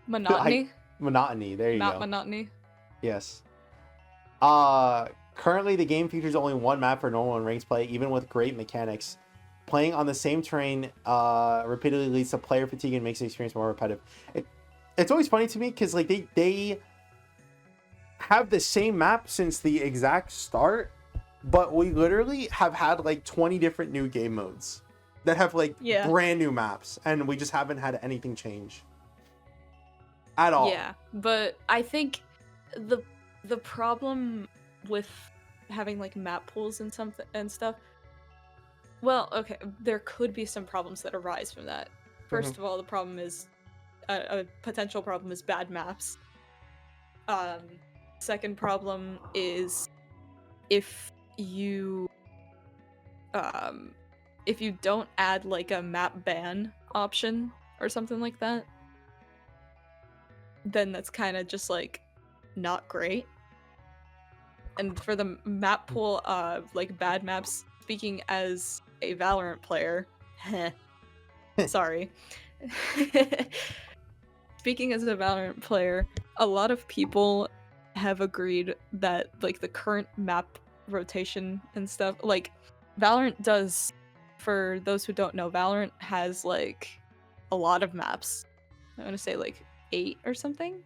Speaker 2: Monotony.
Speaker 1: Monotony. There you go.
Speaker 2: Monotony.
Speaker 1: Yes. Currently, the game features only one map for normal and ranked play, even with great mechanics. Playing on the same terrain repeatedly leads to player fatigue and makes the experience more repetitive. It's always funny to me because like they have the same map since the exact start, but we literally have had like 20 different new game modes that have like brand new maps, and we just haven't had anything change at all.
Speaker 2: Yeah, but I think the problem with having like map pools and stuff. Well, okay, there could be some problems that arise from that. First of all, the problem is a potential problem is bad maps. Second problem is if you don't add like a map ban option or something like that, then that's kind of just like not great. And for the map pool of like bad maps, speaking as a Valorant player, sorry. Speaking as a Valorant player, a lot of people have agreed that like the current map rotation and stuff, like Valorant does, for those who don't know, Valorant has like a lot of maps. I'm gonna say like 8 or something.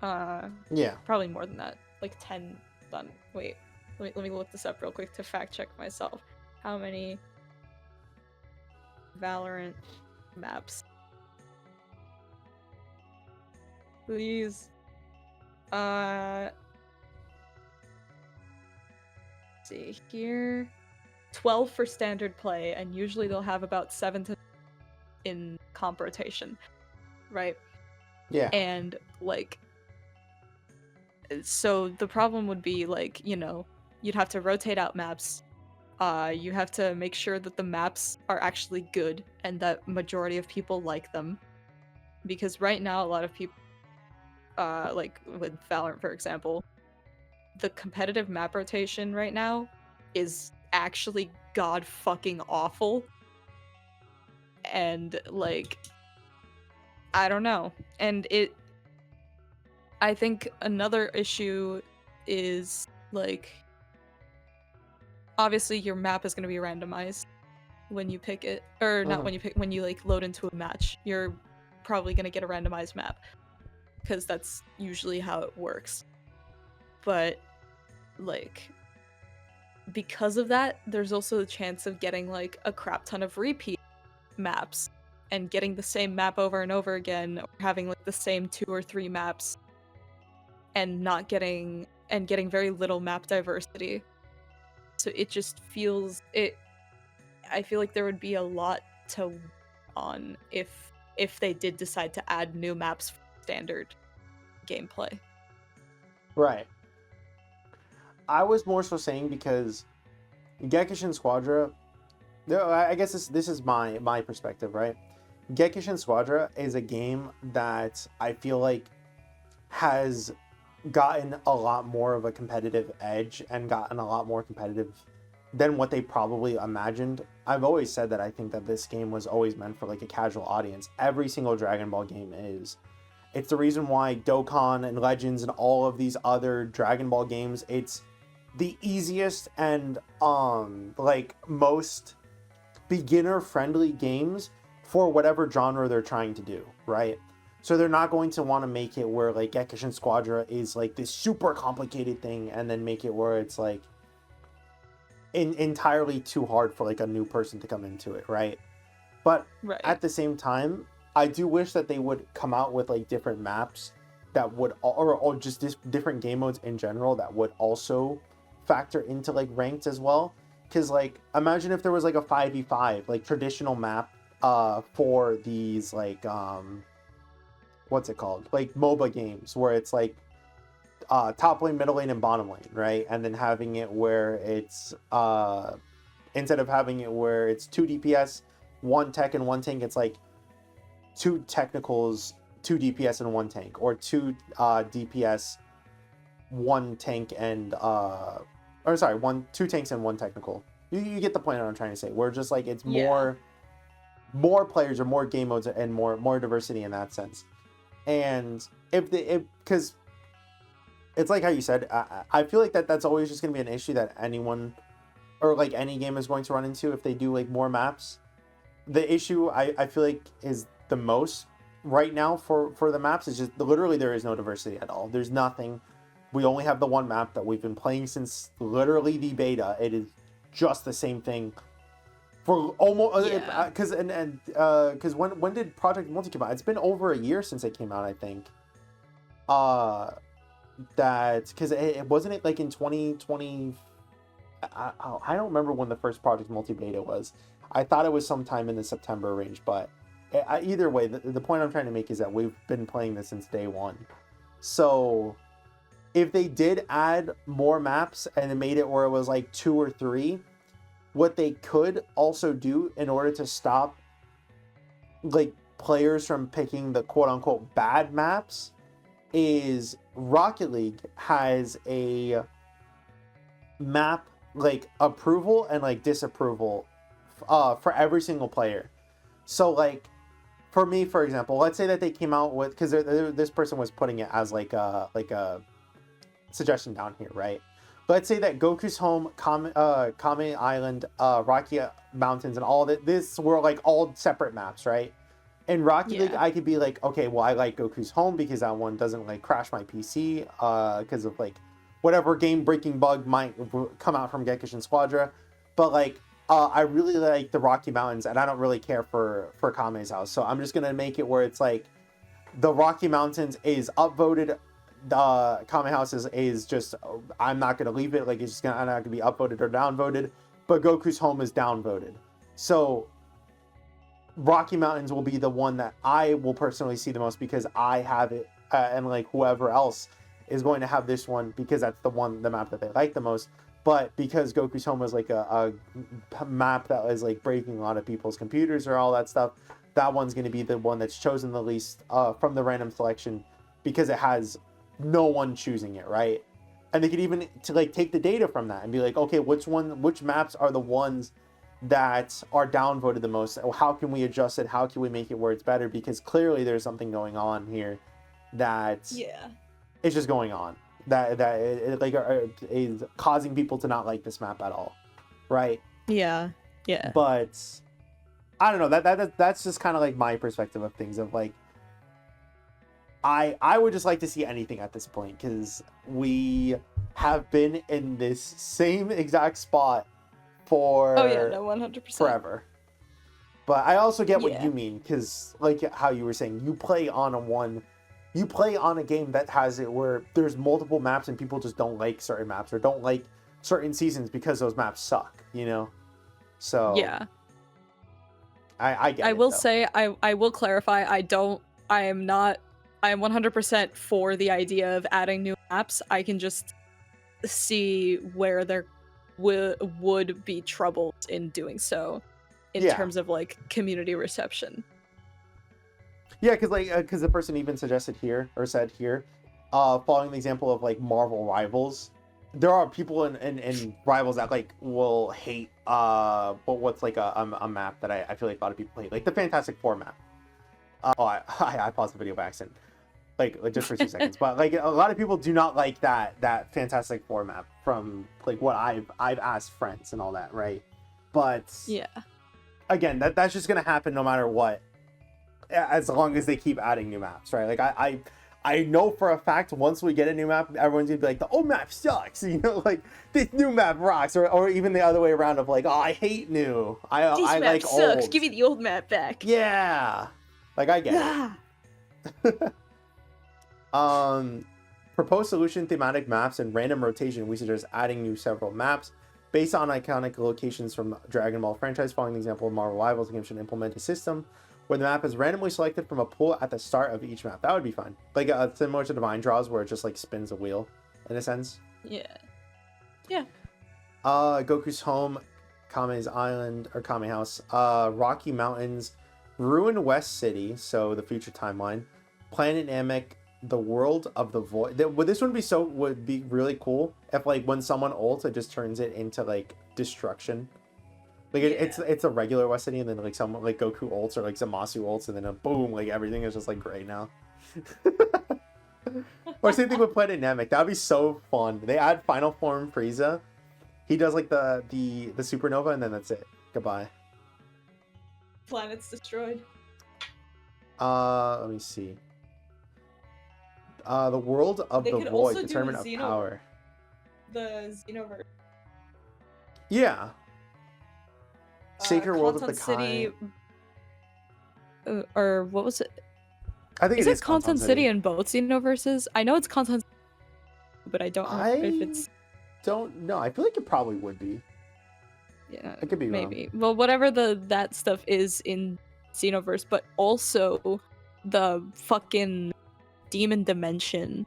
Speaker 1: Yeah.
Speaker 2: Probably more than that. Like 10 done. Wait. Let me look this up real quick to fact check myself. How many Valorant maps? Please. See here. 12 for standard play, and usually they'll have about 7 to in comp rotation. Right?
Speaker 1: Yeah.
Speaker 2: And like, so the problem would be like, you know, you'd have to rotate out maps. You have to make sure that the maps are actually good and that majority of people like them. Because right now, a lot of people, like with Valorant, for example, the competitive map rotation right now is actually god fucking awful. And like, I don't know. And I think another issue is like, obviously your map is going to be randomized when you pick it, or not when you like load into a match. You're probably going to get a randomized map because that's usually how it works. But like, because of that, there's also a chance of getting like a crap ton of repeat maps and getting the same map over and over again, or having like the same 2 or 3 maps and getting very little map diversity. So it just feels I feel like there would be a lot to on if they did decide to add new maps for standard gameplay.
Speaker 1: Right. I was more so saying because Gekishin Squadra, I guess this is my perspective, right? Gekishin Squadra is a game that I feel like has gotten a lot more of a competitive edge and gotten a lot more competitive than what they probably imagined. I've always said that I think that this game was always meant for like a casual audience. Every single Dragon Ball game is. It's the reason why Dokkan and Legends and all of these other Dragon Ball games, it's the easiest and like most beginner friendly games for whatever genre they're trying to do, right? So they're not going to want to make it where like Gekishin Squadra is like this super complicated thing and then make it where it's like entirely too hard for like a new person to come into it, right? But at the same time, I do wish that they would come out with like different maps that would, or just different game modes in general that would also factor into like ranked as well. Because like, imagine if there was like a 5v5 like traditional map for these like what's it called, like MOBA games where it's like top lane, middle lane, and bottom lane, right? And then having it where it's instead of having it where it's 2 DPS, 1 tech and 1 tank, it's like 2 technicals, 2 DPS and 1 tank, or 2 DPS, 1 tank and 2 tanks and 1 technical. You get the point I'm trying to say. Where just like it's more players or more game modes and more diversity in that sense. And because it's like how you said. I feel like that's always just gonna be an issue that anyone or like any game is going to run into if they do like more maps. The issue I feel like is the most right now for the maps is just literally there is no diversity at all. There's nothing. We only have the one map that we've been playing since literally the beta. It is just the same thing for almost because when did Project Multi come out? It's been over a year since it came out, I think. That because it wasn't it like in 2020. I don't remember when the first Project Multi beta was. I thought it was sometime in the September range, but either way, the point I'm trying to make is that we've been playing this since day one. So if they did add more maps and it made it where it was like 2 or 3, what they could also do in order to stop like players from picking the quote unquote bad maps is Rocket League has a map like approval and like disapproval for every single player. So like for me, for example, let's say that they came out with, because this person was putting it as like a suggestion down here, right? Let's say that Goku's Home, Kame Island, Rocky Mountains, and all that, this were like all separate maps, right? In Rocket League, I could be like, okay, well, I like Goku's Home because that one doesn't like crash my PC because of like whatever game-breaking bug might come out from Gekishin Squadra. But like, I really like the Rocky Mountains, and I don't really care for Kame's house. So I'm just gonna make it where it's like the Rocky Mountains is upvoted. The Kame house is just, I'm not gonna leave it, like it's just not gonna be upvoted or downvoted. But Goku's Home is downvoted. So Rocky Mountains will be the one that I will personally see the most because I have it, and like whoever else is going to have this one because that's the map that they like the most. But because Goku's Home was like a map that was like breaking a lot of people's computers or all that stuff, that one's going to be the one that's chosen the least from the random selection because it has no one choosing it, right? And they could even take the data from that and be like, okay, which maps are the ones that are downvoted the most? How can we adjust it? How can we make it where it's better? Because clearly there's something going on here that it's just going on. That is causing people to not like this map at all, right?
Speaker 2: Yeah.
Speaker 1: But I don't know. That's just kind of like my perspective of things. Of like, I would just like to see anything at this point because we have been in this same exact spot for
Speaker 2: 100%
Speaker 1: forever. But I also get what you mean because like how you were saying, you play on a game that has it where there's multiple maps and people just don't like certain maps or don't like certain seasons because those maps suck, you know? So
Speaker 2: yeah,
Speaker 1: I get it.
Speaker 2: I will say, I will clarify, I am 100% for the idea of adding new maps. I can just see where there would be troubles in doing so in terms of like community reception.
Speaker 1: Yeah, because the person even suggested here, or said here, following the example of like Marvel Rivals, there are people in Rivals that like will hate what's like a map that I feel like a lot of people hate, like the Fantastic Four map. I paused the video by accident, like just for 2 seconds, but like a lot of people do not like that Fantastic Four map from like what I've asked friends and all that, right? But again, that's just gonna happen no matter what. As long as they keep adding new maps, right? Like I know for a fact once we get a new map, everyone's gonna be like, the old map sucks, you know, like this new map rocks, or even the other way around of like, oh, I hate new. I like sucks. Old.
Speaker 2: Give me the old map back.
Speaker 1: Yeah, like I get it. Proposed solution: thematic maps and random rotation. We suggest adding several maps based on iconic locations from Dragon Ball franchise. Following the example of Marvel Rivals, the game should implement a system where the map is randomly selected from a pool at the start of each map. That would be fun. Like similar to Divine Draws, where it just like spins a wheel, in a sense.
Speaker 2: Yeah.
Speaker 1: Goku's Home, Kame's Island, or Kame House, Rocky Mountains, Ruined West City, so the future timeline, Planet Namek, the World of the Void. This would be really cool if like when someone ults, it just turns it into like destruction. Like it's a regular West City, and then like someone like Goku ults or like Zamasu ults, and then boom, like everything is just like gray now. Or same thing with Planet Namek. That would be so fun. They add Final Form Frieza. He does like the supernova, and then that's it. Goodbye.
Speaker 2: Planet's destroyed.
Speaker 1: Let me see. The world of the void, the tournament of power.
Speaker 2: The Xenoverse.
Speaker 1: Yeah. Sacred World of the
Speaker 2: City, or what was it?
Speaker 1: I think
Speaker 2: is it Content City in both Xenoverses? I know it's Content, but I don't know if it's.
Speaker 1: Don't know. I feel like it probably would be.
Speaker 2: Yeah,
Speaker 1: it could be
Speaker 2: maybe.
Speaker 1: wrong.
Speaker 2: Well, whatever that stuff is in Xenoverse, but also the fucking Demon Dimension.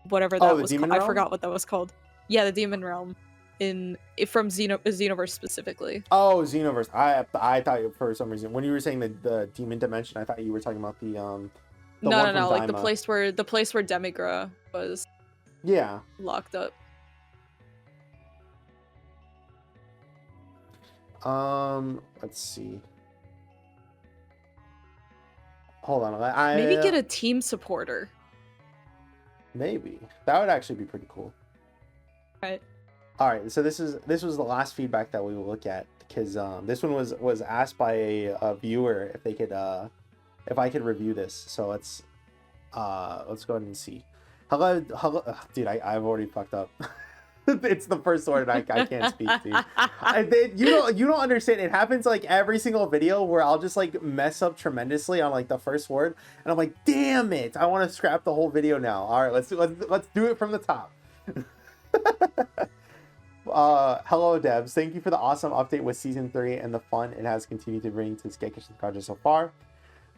Speaker 2: Whatever that was called. I forgot what that was called. Yeah, the Demon Realm from Xenoverse specifically.
Speaker 1: Oh, Xenoverse. I thought for some reason when you were saying the Demon Dimension, I thought you were talking about the
Speaker 2: no, like the place where Demigra was.
Speaker 1: Yeah.
Speaker 2: Locked up.
Speaker 1: Let's see. Hold on.
Speaker 2: Maybe get a team supporter.
Speaker 1: Maybe. That would actually be pretty cool.
Speaker 2: Right.
Speaker 1: All right, so this was the last feedback that we will look at because this one was asked by a viewer if they could if I could review this. So let's go ahead and see. Hello, dude, I've already fucked up. It's the first word I can't speak to. You don't understand. It happens like every single video where I'll just like mess up tremendously on like the first word, and I'm like, damn it! I want to scrap the whole video now. All right, let's do it from the top. Hello devs, thank you for the awesome update with season 3 and the fun it has continued to bring to Gekishin Squadra so far.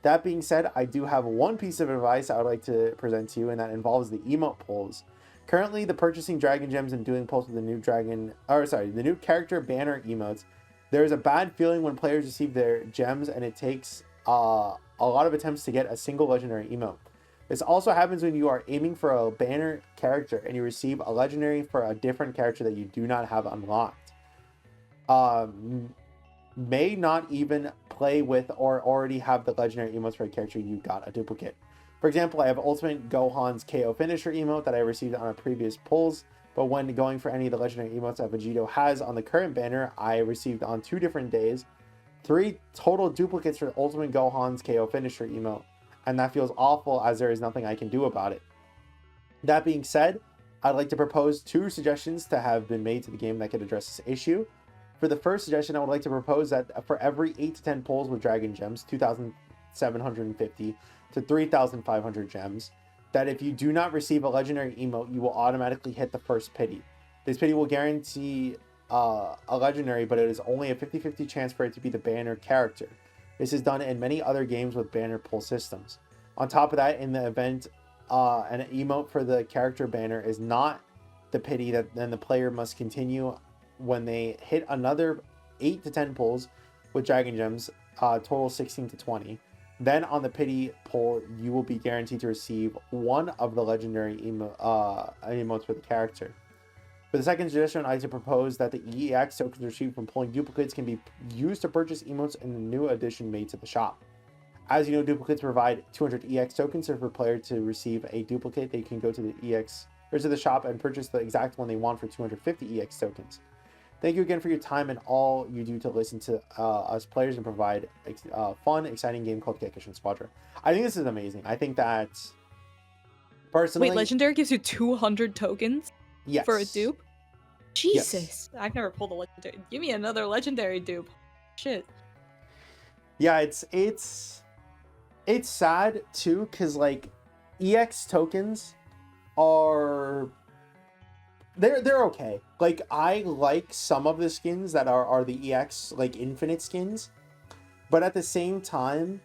Speaker 1: That being said, I do have one piece of advice I would like to present to you, and that involves the emote polls. Currently, the purchasing dragon gems and doing polls with the new the new character banner emotes, there is a bad feeling when players receive their gems and it takes a lot of attempts to get a single legendary emote. This also happens when you are aiming for a banner character and you receive a legendary for a different character that you do not have unlocked. May not even play with or already have the legendary emotes for a character you got a duplicate. For example, I have Ultimate Gohan's KO finisher emote that I received on a previous pulls, but when going for any of the legendary emotes that Vegito has on the current banner, I received on 2 different days 3 total duplicates for Ultimate Gohan's KO finisher emote. And that feels awful as there is nothing I can do about it. That being said, I'd like to propose 2 suggestions to have been made to the game that could address this issue. For the first suggestion, I would like to propose that for every 8 to 10 pulls with Dragon Gems, 2,750 to 3,500 gems, that if you do not receive a legendary emote, you will automatically hit the first pity. This pity will guarantee a legendary, but it is only a 50-50 chance for it to be the banner character. This is done in many other games with banner pull systems. On top of that, in the event an emote for the character banner is not the pity, then the player must continue when they hit another 8 to 10 pulls with Dragon Gems, total 16 to 20. Then on the pity pull, you will be guaranteed to receive one of the legendary emotes for the character. For the second suggestion, I'd like to propose that the EX tokens received from pulling duplicates can be used to purchase emotes in the new addition made to the shop. As you know, duplicates provide 200 EX tokens, so for a player to receive a duplicate, they can go to the EX or to the shop and purchase the exact one they want for 250 EX tokens. Thank you again for your time and all you do to listen to us players and provide a fun, exciting game called Gekishin Squadra. I think this is amazing. I think that personally...
Speaker 2: Wait, Legendary gives you 200 tokens?
Speaker 1: Yes.
Speaker 2: For a dupe? Jesus.
Speaker 1: Yes.
Speaker 2: I've never pulled a Legendary. Give me another Legendary dupe. Shit.
Speaker 1: Yeah, it's sad too, because like EX tokens are... They're okay. Like, I like some of the skins that are the EX, like, infinite skins. But at the same time,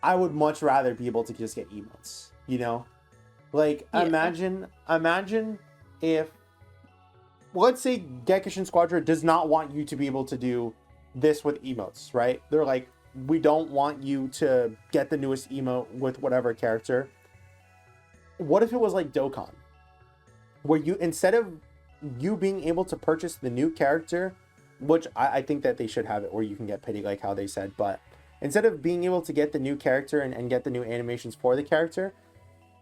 Speaker 1: I would much rather be able to just get emotes, you know? Like, yeah. Imagine if... Let's say Gekishin Squadra does not want you to be able to do this with emotes, right? They're like, we don't want you to get the newest emote with whatever character. What if it was like Dokkan? Where you, instead of you being able to purchase the new character, which I think that they should have it where you can get pity like how they said, but instead of being able to get the new character and get the new animations for the character,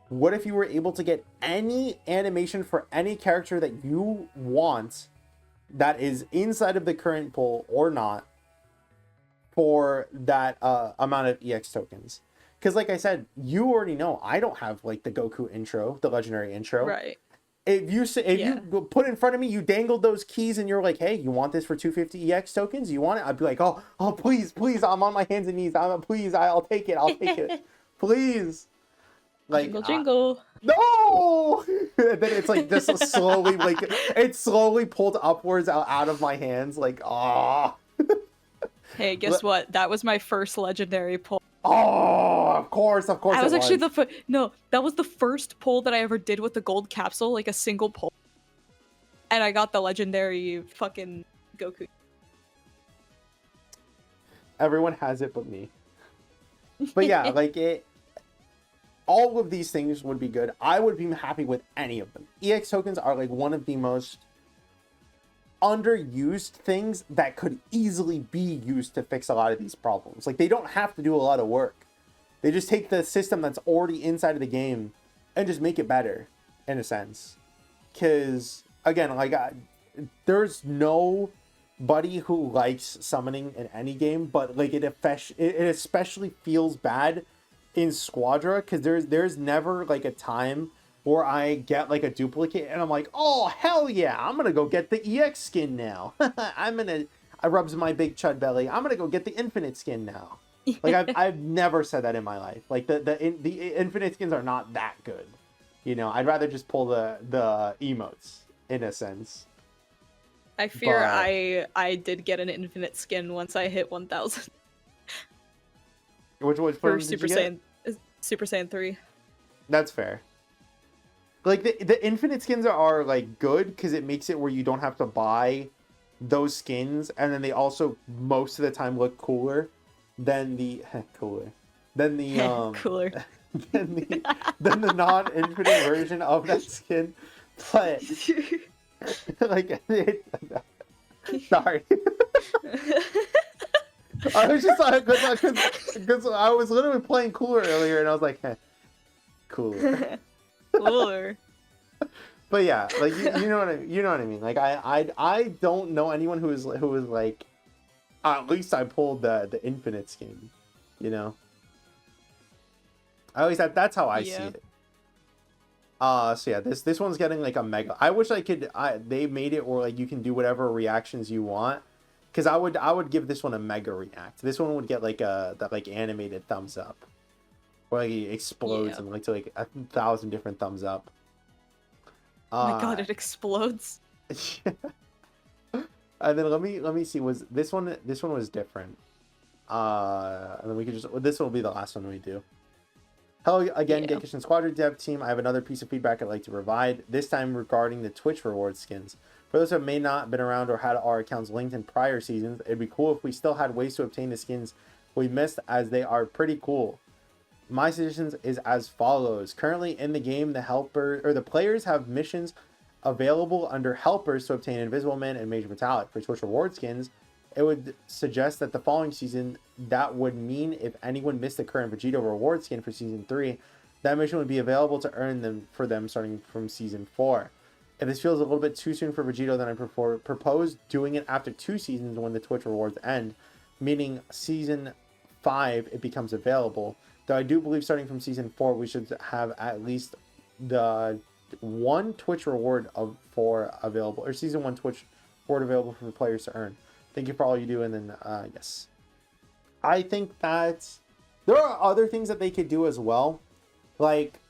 Speaker 1: What if you were able to get any animation for any character that you want that is inside of the current pool or not for that amount of EX tokens? Because like I said, you already know I don't have like the Goku intro, the legendary intro.
Speaker 2: Right.
Speaker 1: If you put in front of me, you dangled those keys and you're like, hey, you want this for 250 EX tokens? You want it? I'd be like, oh, please, I'm on my hands and knees. Please, I'll take it. Please. Like,
Speaker 2: jingle.
Speaker 1: No! And then it's like just slowly, like, it's slowly pulled upwards out of my hands. Like, ah.
Speaker 2: Hey, guess what? That was my first legendary pull.
Speaker 1: Oh, of course.
Speaker 2: That was actually that was the first pull that I ever did with the gold capsule, like a single pull. And I got the legendary fucking Goku.
Speaker 1: Everyone has it but me. But yeah, like all of these things would be good. I would be happy with any of them. EX tokens are like one of the most underused things that could easily be used to fix a lot of these problems. Like, they don't have to do a lot of work. They just take the system that's already inside of the game and just make it better, in a sense. Because, again, like, there's nobody who likes summoning in any game, but like it especially feels bad in Squadra, because there's never like a time where I get like a duplicate and I'm like, oh hell yeah, I'm gonna go get the EX skin now. I rubs my big chud belly. I'm gonna go get the infinite skin now. Like I've never said that in my life. Like the infinite skins are not that good. You know, I'd rather just pull the emotes in a sense.
Speaker 2: I fear I did get an infinite skin once I hit 1,000.
Speaker 1: Which
Speaker 2: for Super Saiyan 3.
Speaker 1: That's fair. Like the infinite skins are like good because it makes it where you don't have to buy those skins, and then they also most of the time look cooler than the cooler than the than the non-infinite version of that skin. But like sorry. I was just like, because I was literally playing cooler earlier, and I was like, cooler.
Speaker 2: Cooler.
Speaker 1: But yeah, like you know what I mean. Like I don't know anyone who is like, at least I pulled the infinite skin, you know. At least that's how I see it. So yeah, this one's getting like a mega. I wish they made it where like you can do whatever reactions you want. Because I would give this one a mega react. This one would get like that like animated thumbs up, where like it explodes and like to like 1,000 different thumbs up.
Speaker 2: Oh my god, it explodes.
Speaker 1: And then let me see. Was this one was different? And then we could just this will be the last one we do. Hello again, Gekishin Squadra dev team. I have another piece of feedback I'd like to provide. This time regarding the Twitch reward skins. For those who may not have been around or had our accounts linked in prior seasons, it'd be cool if we still had ways to obtain the skins we missed, as they are pretty cool. My suggestions is as follows. Currently in the game, the players have missions available under helpers to obtain Invisible Man and Major Metallic. For Twitch reward skins, it would suggest that the following season, that would mean if anyone missed the current Vegito reward skin for season 3, that mission would be available to earn them starting from season 4. If this feels a little bit too soon for Vegito, then I propose doing it after 2 seasons when the Twitch rewards end, meaning season 5 it becomes available. Though I do believe starting from season 4 we should have at least the one Twitch reward for available, or season 1 Twitch reward available for the players to earn. Thank you for all you do, and then yes. I think that there are other things that they could do as well. Like,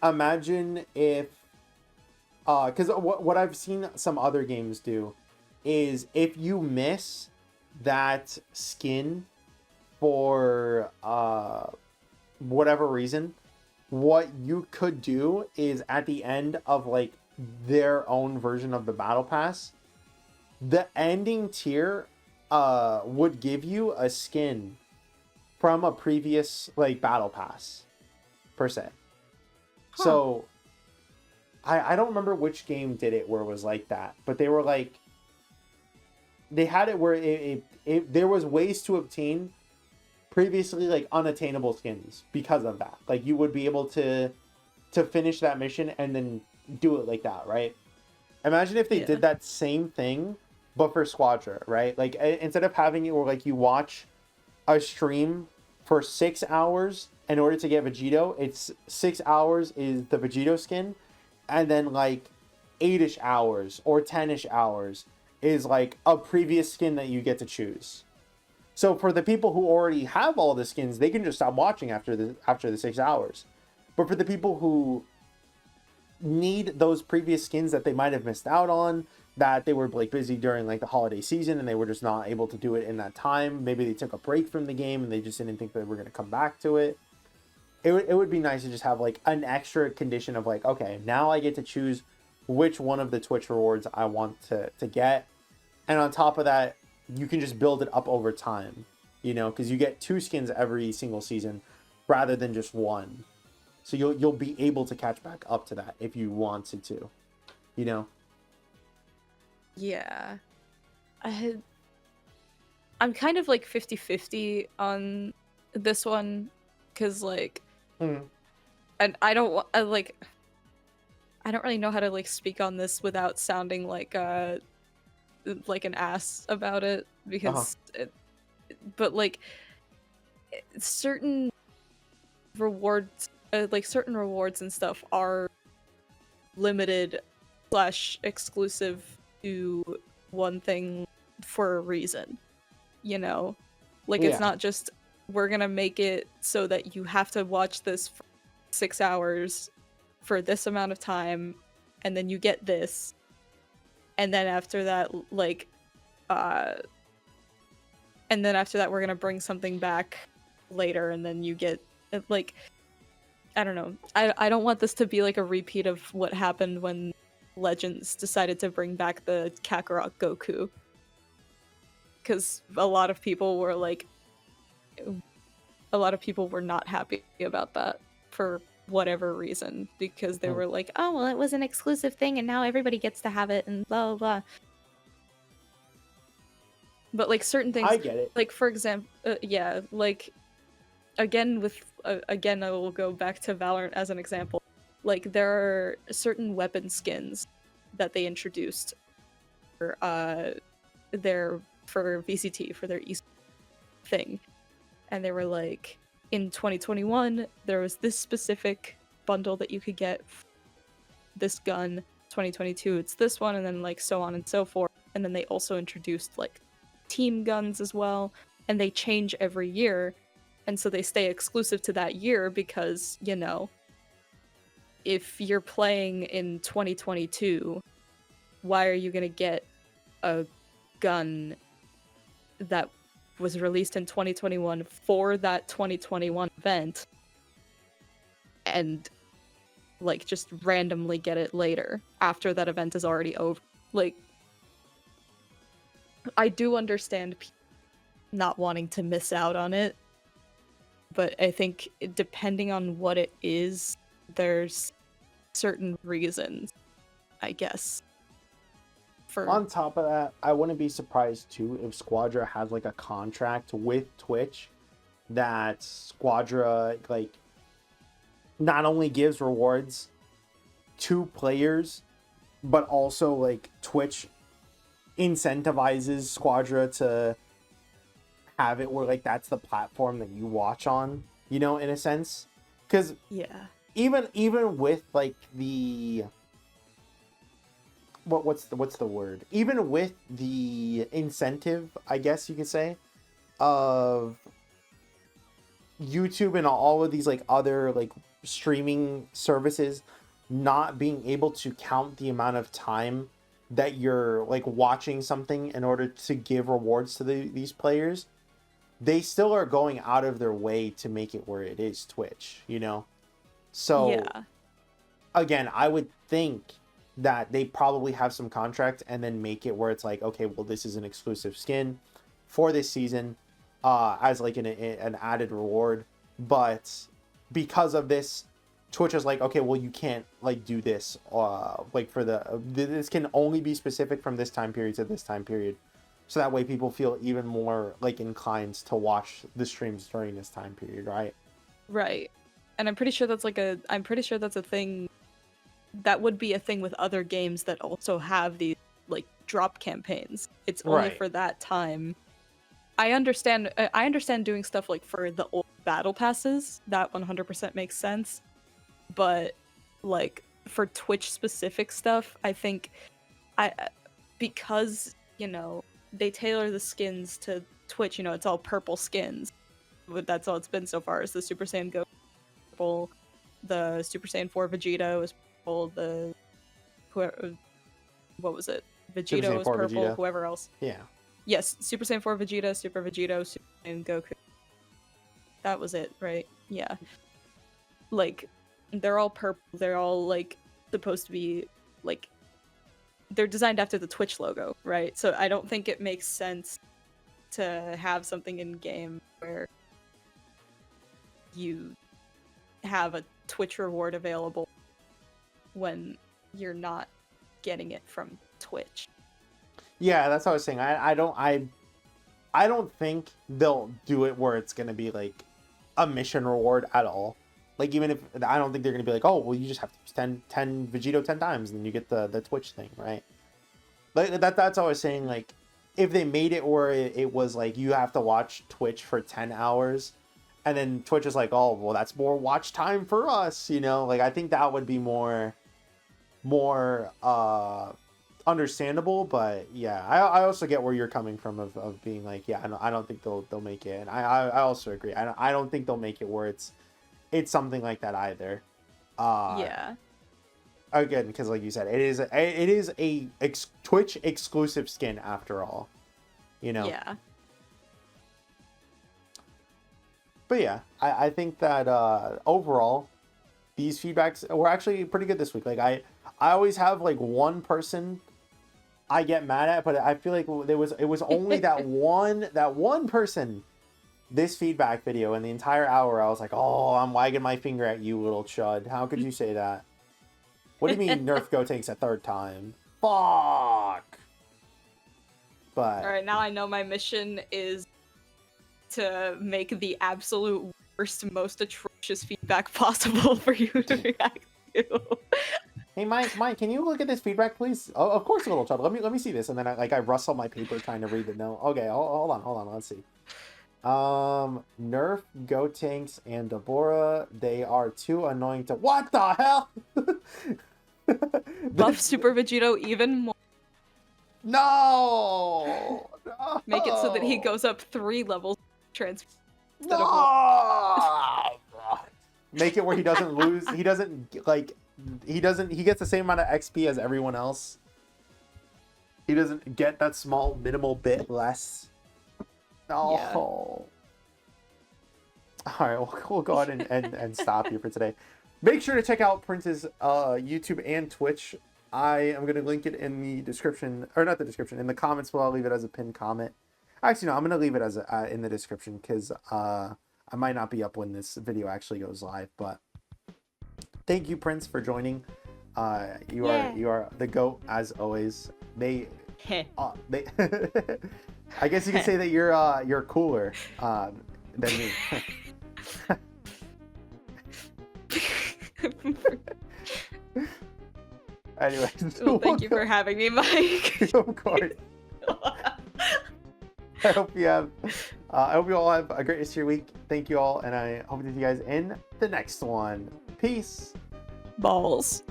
Speaker 1: imagine if because what I've seen some other games do is if you miss that skin for whatever reason, what you could do is at the end of like their own version of the battle pass, the ending tier would give you a skin from a previous like battle pass per se. So I don't remember which game did it where it was like that, but they were like, they had it where there was ways to obtain previously like unattainable skins because of that. Like you would be able to to finish that mission and then do it like that, right? Imagine if they did that same thing, but for Squadra, right? Like, instead of having it where, like, you watch a stream for 6 hours in order to get Vegito, it's 6 hours is the Vegito skin, and then, like, 8-ish hours or 10-ish hours is, like, a previous skin that you get to choose. So for the people who already have all the skins, they can just stop watching after the 6 hours. But for the people who need those previous skins that they might have missed out on, that they were like busy during like the holiday season and they were just not able to do it in that time, maybe they took a break from the game and they just didn't think they were going to come back to it. It would be nice to just have like an extra condition of like, okay, now I get to choose which one of the Twitch rewards I want to get. And on top of that, you can just build it up over time, you know, because you get 2 skins every single season rather than just 1. So you'll be able to catch back up to that if you wanted to, you know?
Speaker 2: Yeah. I'm kind of like 50-50 on this one, because like, and I don't really know how to like speak on this without sounding like an ass about it, because but like certain rewards and stuff are limited / exclusive to one thing for a reason, you know? Like, it's not just, we're gonna make it so that you have to watch this for 6 hours for this amount of time, and then you get this, and then after that, like, and then after that we're gonna bring something back later, and then you get, like, I don't know. I don't want this to be like a repeat of what happened when Legends decided to bring back the Kakarot Goku. Because a lot of people were not happy about that for whatever reason. Because they were like, oh, well, it was an exclusive thing and now everybody gets to have it and blah, blah, blah. But like certain things,
Speaker 1: I get it.
Speaker 2: Like, for example, like, again, I will go back to Valorant as an example. Like, there are certain weapon skins that they introduced for VCT, for their East thing. And they were like, in 2021, there was this specific bundle that you could get this gun. 2022, it's this one, and then like so on and so forth. And then they also introduced like team guns as well, and they change every year. And so they stay exclusive to that year because, you know, if you're playing in 2022, why are you going to get a gun that was released in 2021 for that 2021 event and, like, just randomly get it later after that event is already over? Like, I do understand not wanting to miss out on it, but I think depending on what it is, there's certain reasons, I guess.
Speaker 1: On top of that, I wouldn't be surprised too if Squadra has like a contract with Twitch that Squadra like not only gives rewards to players, but also like Twitch incentivizes Squadra to have it where like that's the platform that you watch on, you know, in a sense. Because even with like the what's the word? Even with the incentive, I guess you could say, of YouTube and all of these like other like streaming services not being able to count the amount of time that you're like watching something in order to give rewards to these players, they still are going out of their way to make it where it is Twitch, you know? So again, I would think that they probably have some contract and then make it where it's like, okay, well, this is an exclusive skin for this season as like an added reward. But because of this, Twitch is like, okay, well, you can't like do this like for this can only be specific from this time period to this time period. So that way people feel even more like inclined to watch the streams during this time period, right?
Speaker 2: Right. and I'm pretty sure that's a thing that would be a thing with other games that also have these like drop campaigns. It's only for that time. I understand doing stuff like for the old battle passes. That 100% makes sense. But like for Twitch specific stuff, I think because, you know, they tailor the skins to Twitch, you know, it's all purple skins. But that's all it's been so far, is the Super Saiyan Go purple, the Super Saiyan 4 Vegeta was purple, what was it? Vegeta was purple, Vegeta. Whoever else.
Speaker 1: Yeah.
Speaker 2: Yes, Super Saiyan 4 Vegeta, Super Vegito, Super Saiyan Goku. That was it, right? Yeah. Like, they're all purple, they're all, like, supposed to be, like, they're designed after the Twitch logo, right? So I don't think it makes sense to have something in game where you have a Twitch reward available when you're not getting it from Twitch.
Speaker 1: Yeah, that's what I was saying. I don't think they'll do it where it's gonna be like a mission reward at all. Like, even if I don't think they're gonna be like, oh, well, you just have to use 10 Vegito 10 times and then you get the Twitch thing, right? Like that's what I was saying. Like, if they made it where it was like you have to watch Twitch for 10 hours, and then Twitch is like, oh, well, that's more watch time for us, you know? Like, I think that would be more understandable. But yeah, I also get where you're coming from of being like, yeah, I don't think they'll make it, and I also agree. I don't think they'll make it where it's something like that either.
Speaker 2: Yeah.
Speaker 1: Again, because like you said, it is a Twitch exclusive skin after all, you know.
Speaker 2: Yeah.
Speaker 1: But yeah, I think that overall, these feedbacks were actually pretty good this week. Like I always have like one person I get mad at, but I feel like it was only that one person. This feedback video in the entire hour, I was like, oh, I'm wagging my finger at you, little chud. How could you say that? What do you mean Nerf Gotenks a third time? Fuck! But...
Speaker 2: Alright, now I know my mission is to make the absolute worst, most atrocious feedback possible for you to react to.
Speaker 1: Hey, Mike, can you look at this feedback, please? Oh, of course, little chud. Let me see this. And then I rustle my paper trying to read the note. Okay, hold on. Let's see. Nerf Gotenks and Deborah, they are too annoying to... What the hell?
Speaker 2: Buff Super Vegito even more.
Speaker 1: No!
Speaker 2: Make it so that he goes up 3 levels transfer.
Speaker 1: No! Make it where he doesn't lose. He gets the same amount of XP as everyone else. He doesn't get that small minimal bit less. No. Yeah. All right, we'll go ahead and stop here for today. Make sure to check out Prince's YouTube and Twitch. I am going to link it in the description, or not the description, in the comments below. I'll leave it as a pinned comment. Actually, no, I'm going to leave it as in the description because I might not be up when this video actually goes live. But thank you, Prince, for joining. You are the GOAT as always. I guess you could say that you're cooler than me. Anyway,
Speaker 2: well, thank you for having me, Mike.
Speaker 1: Of course. I hope you all have a great rest of your week. Thank you all, and I hope to see you guys in the next one. Peace.
Speaker 2: Balls.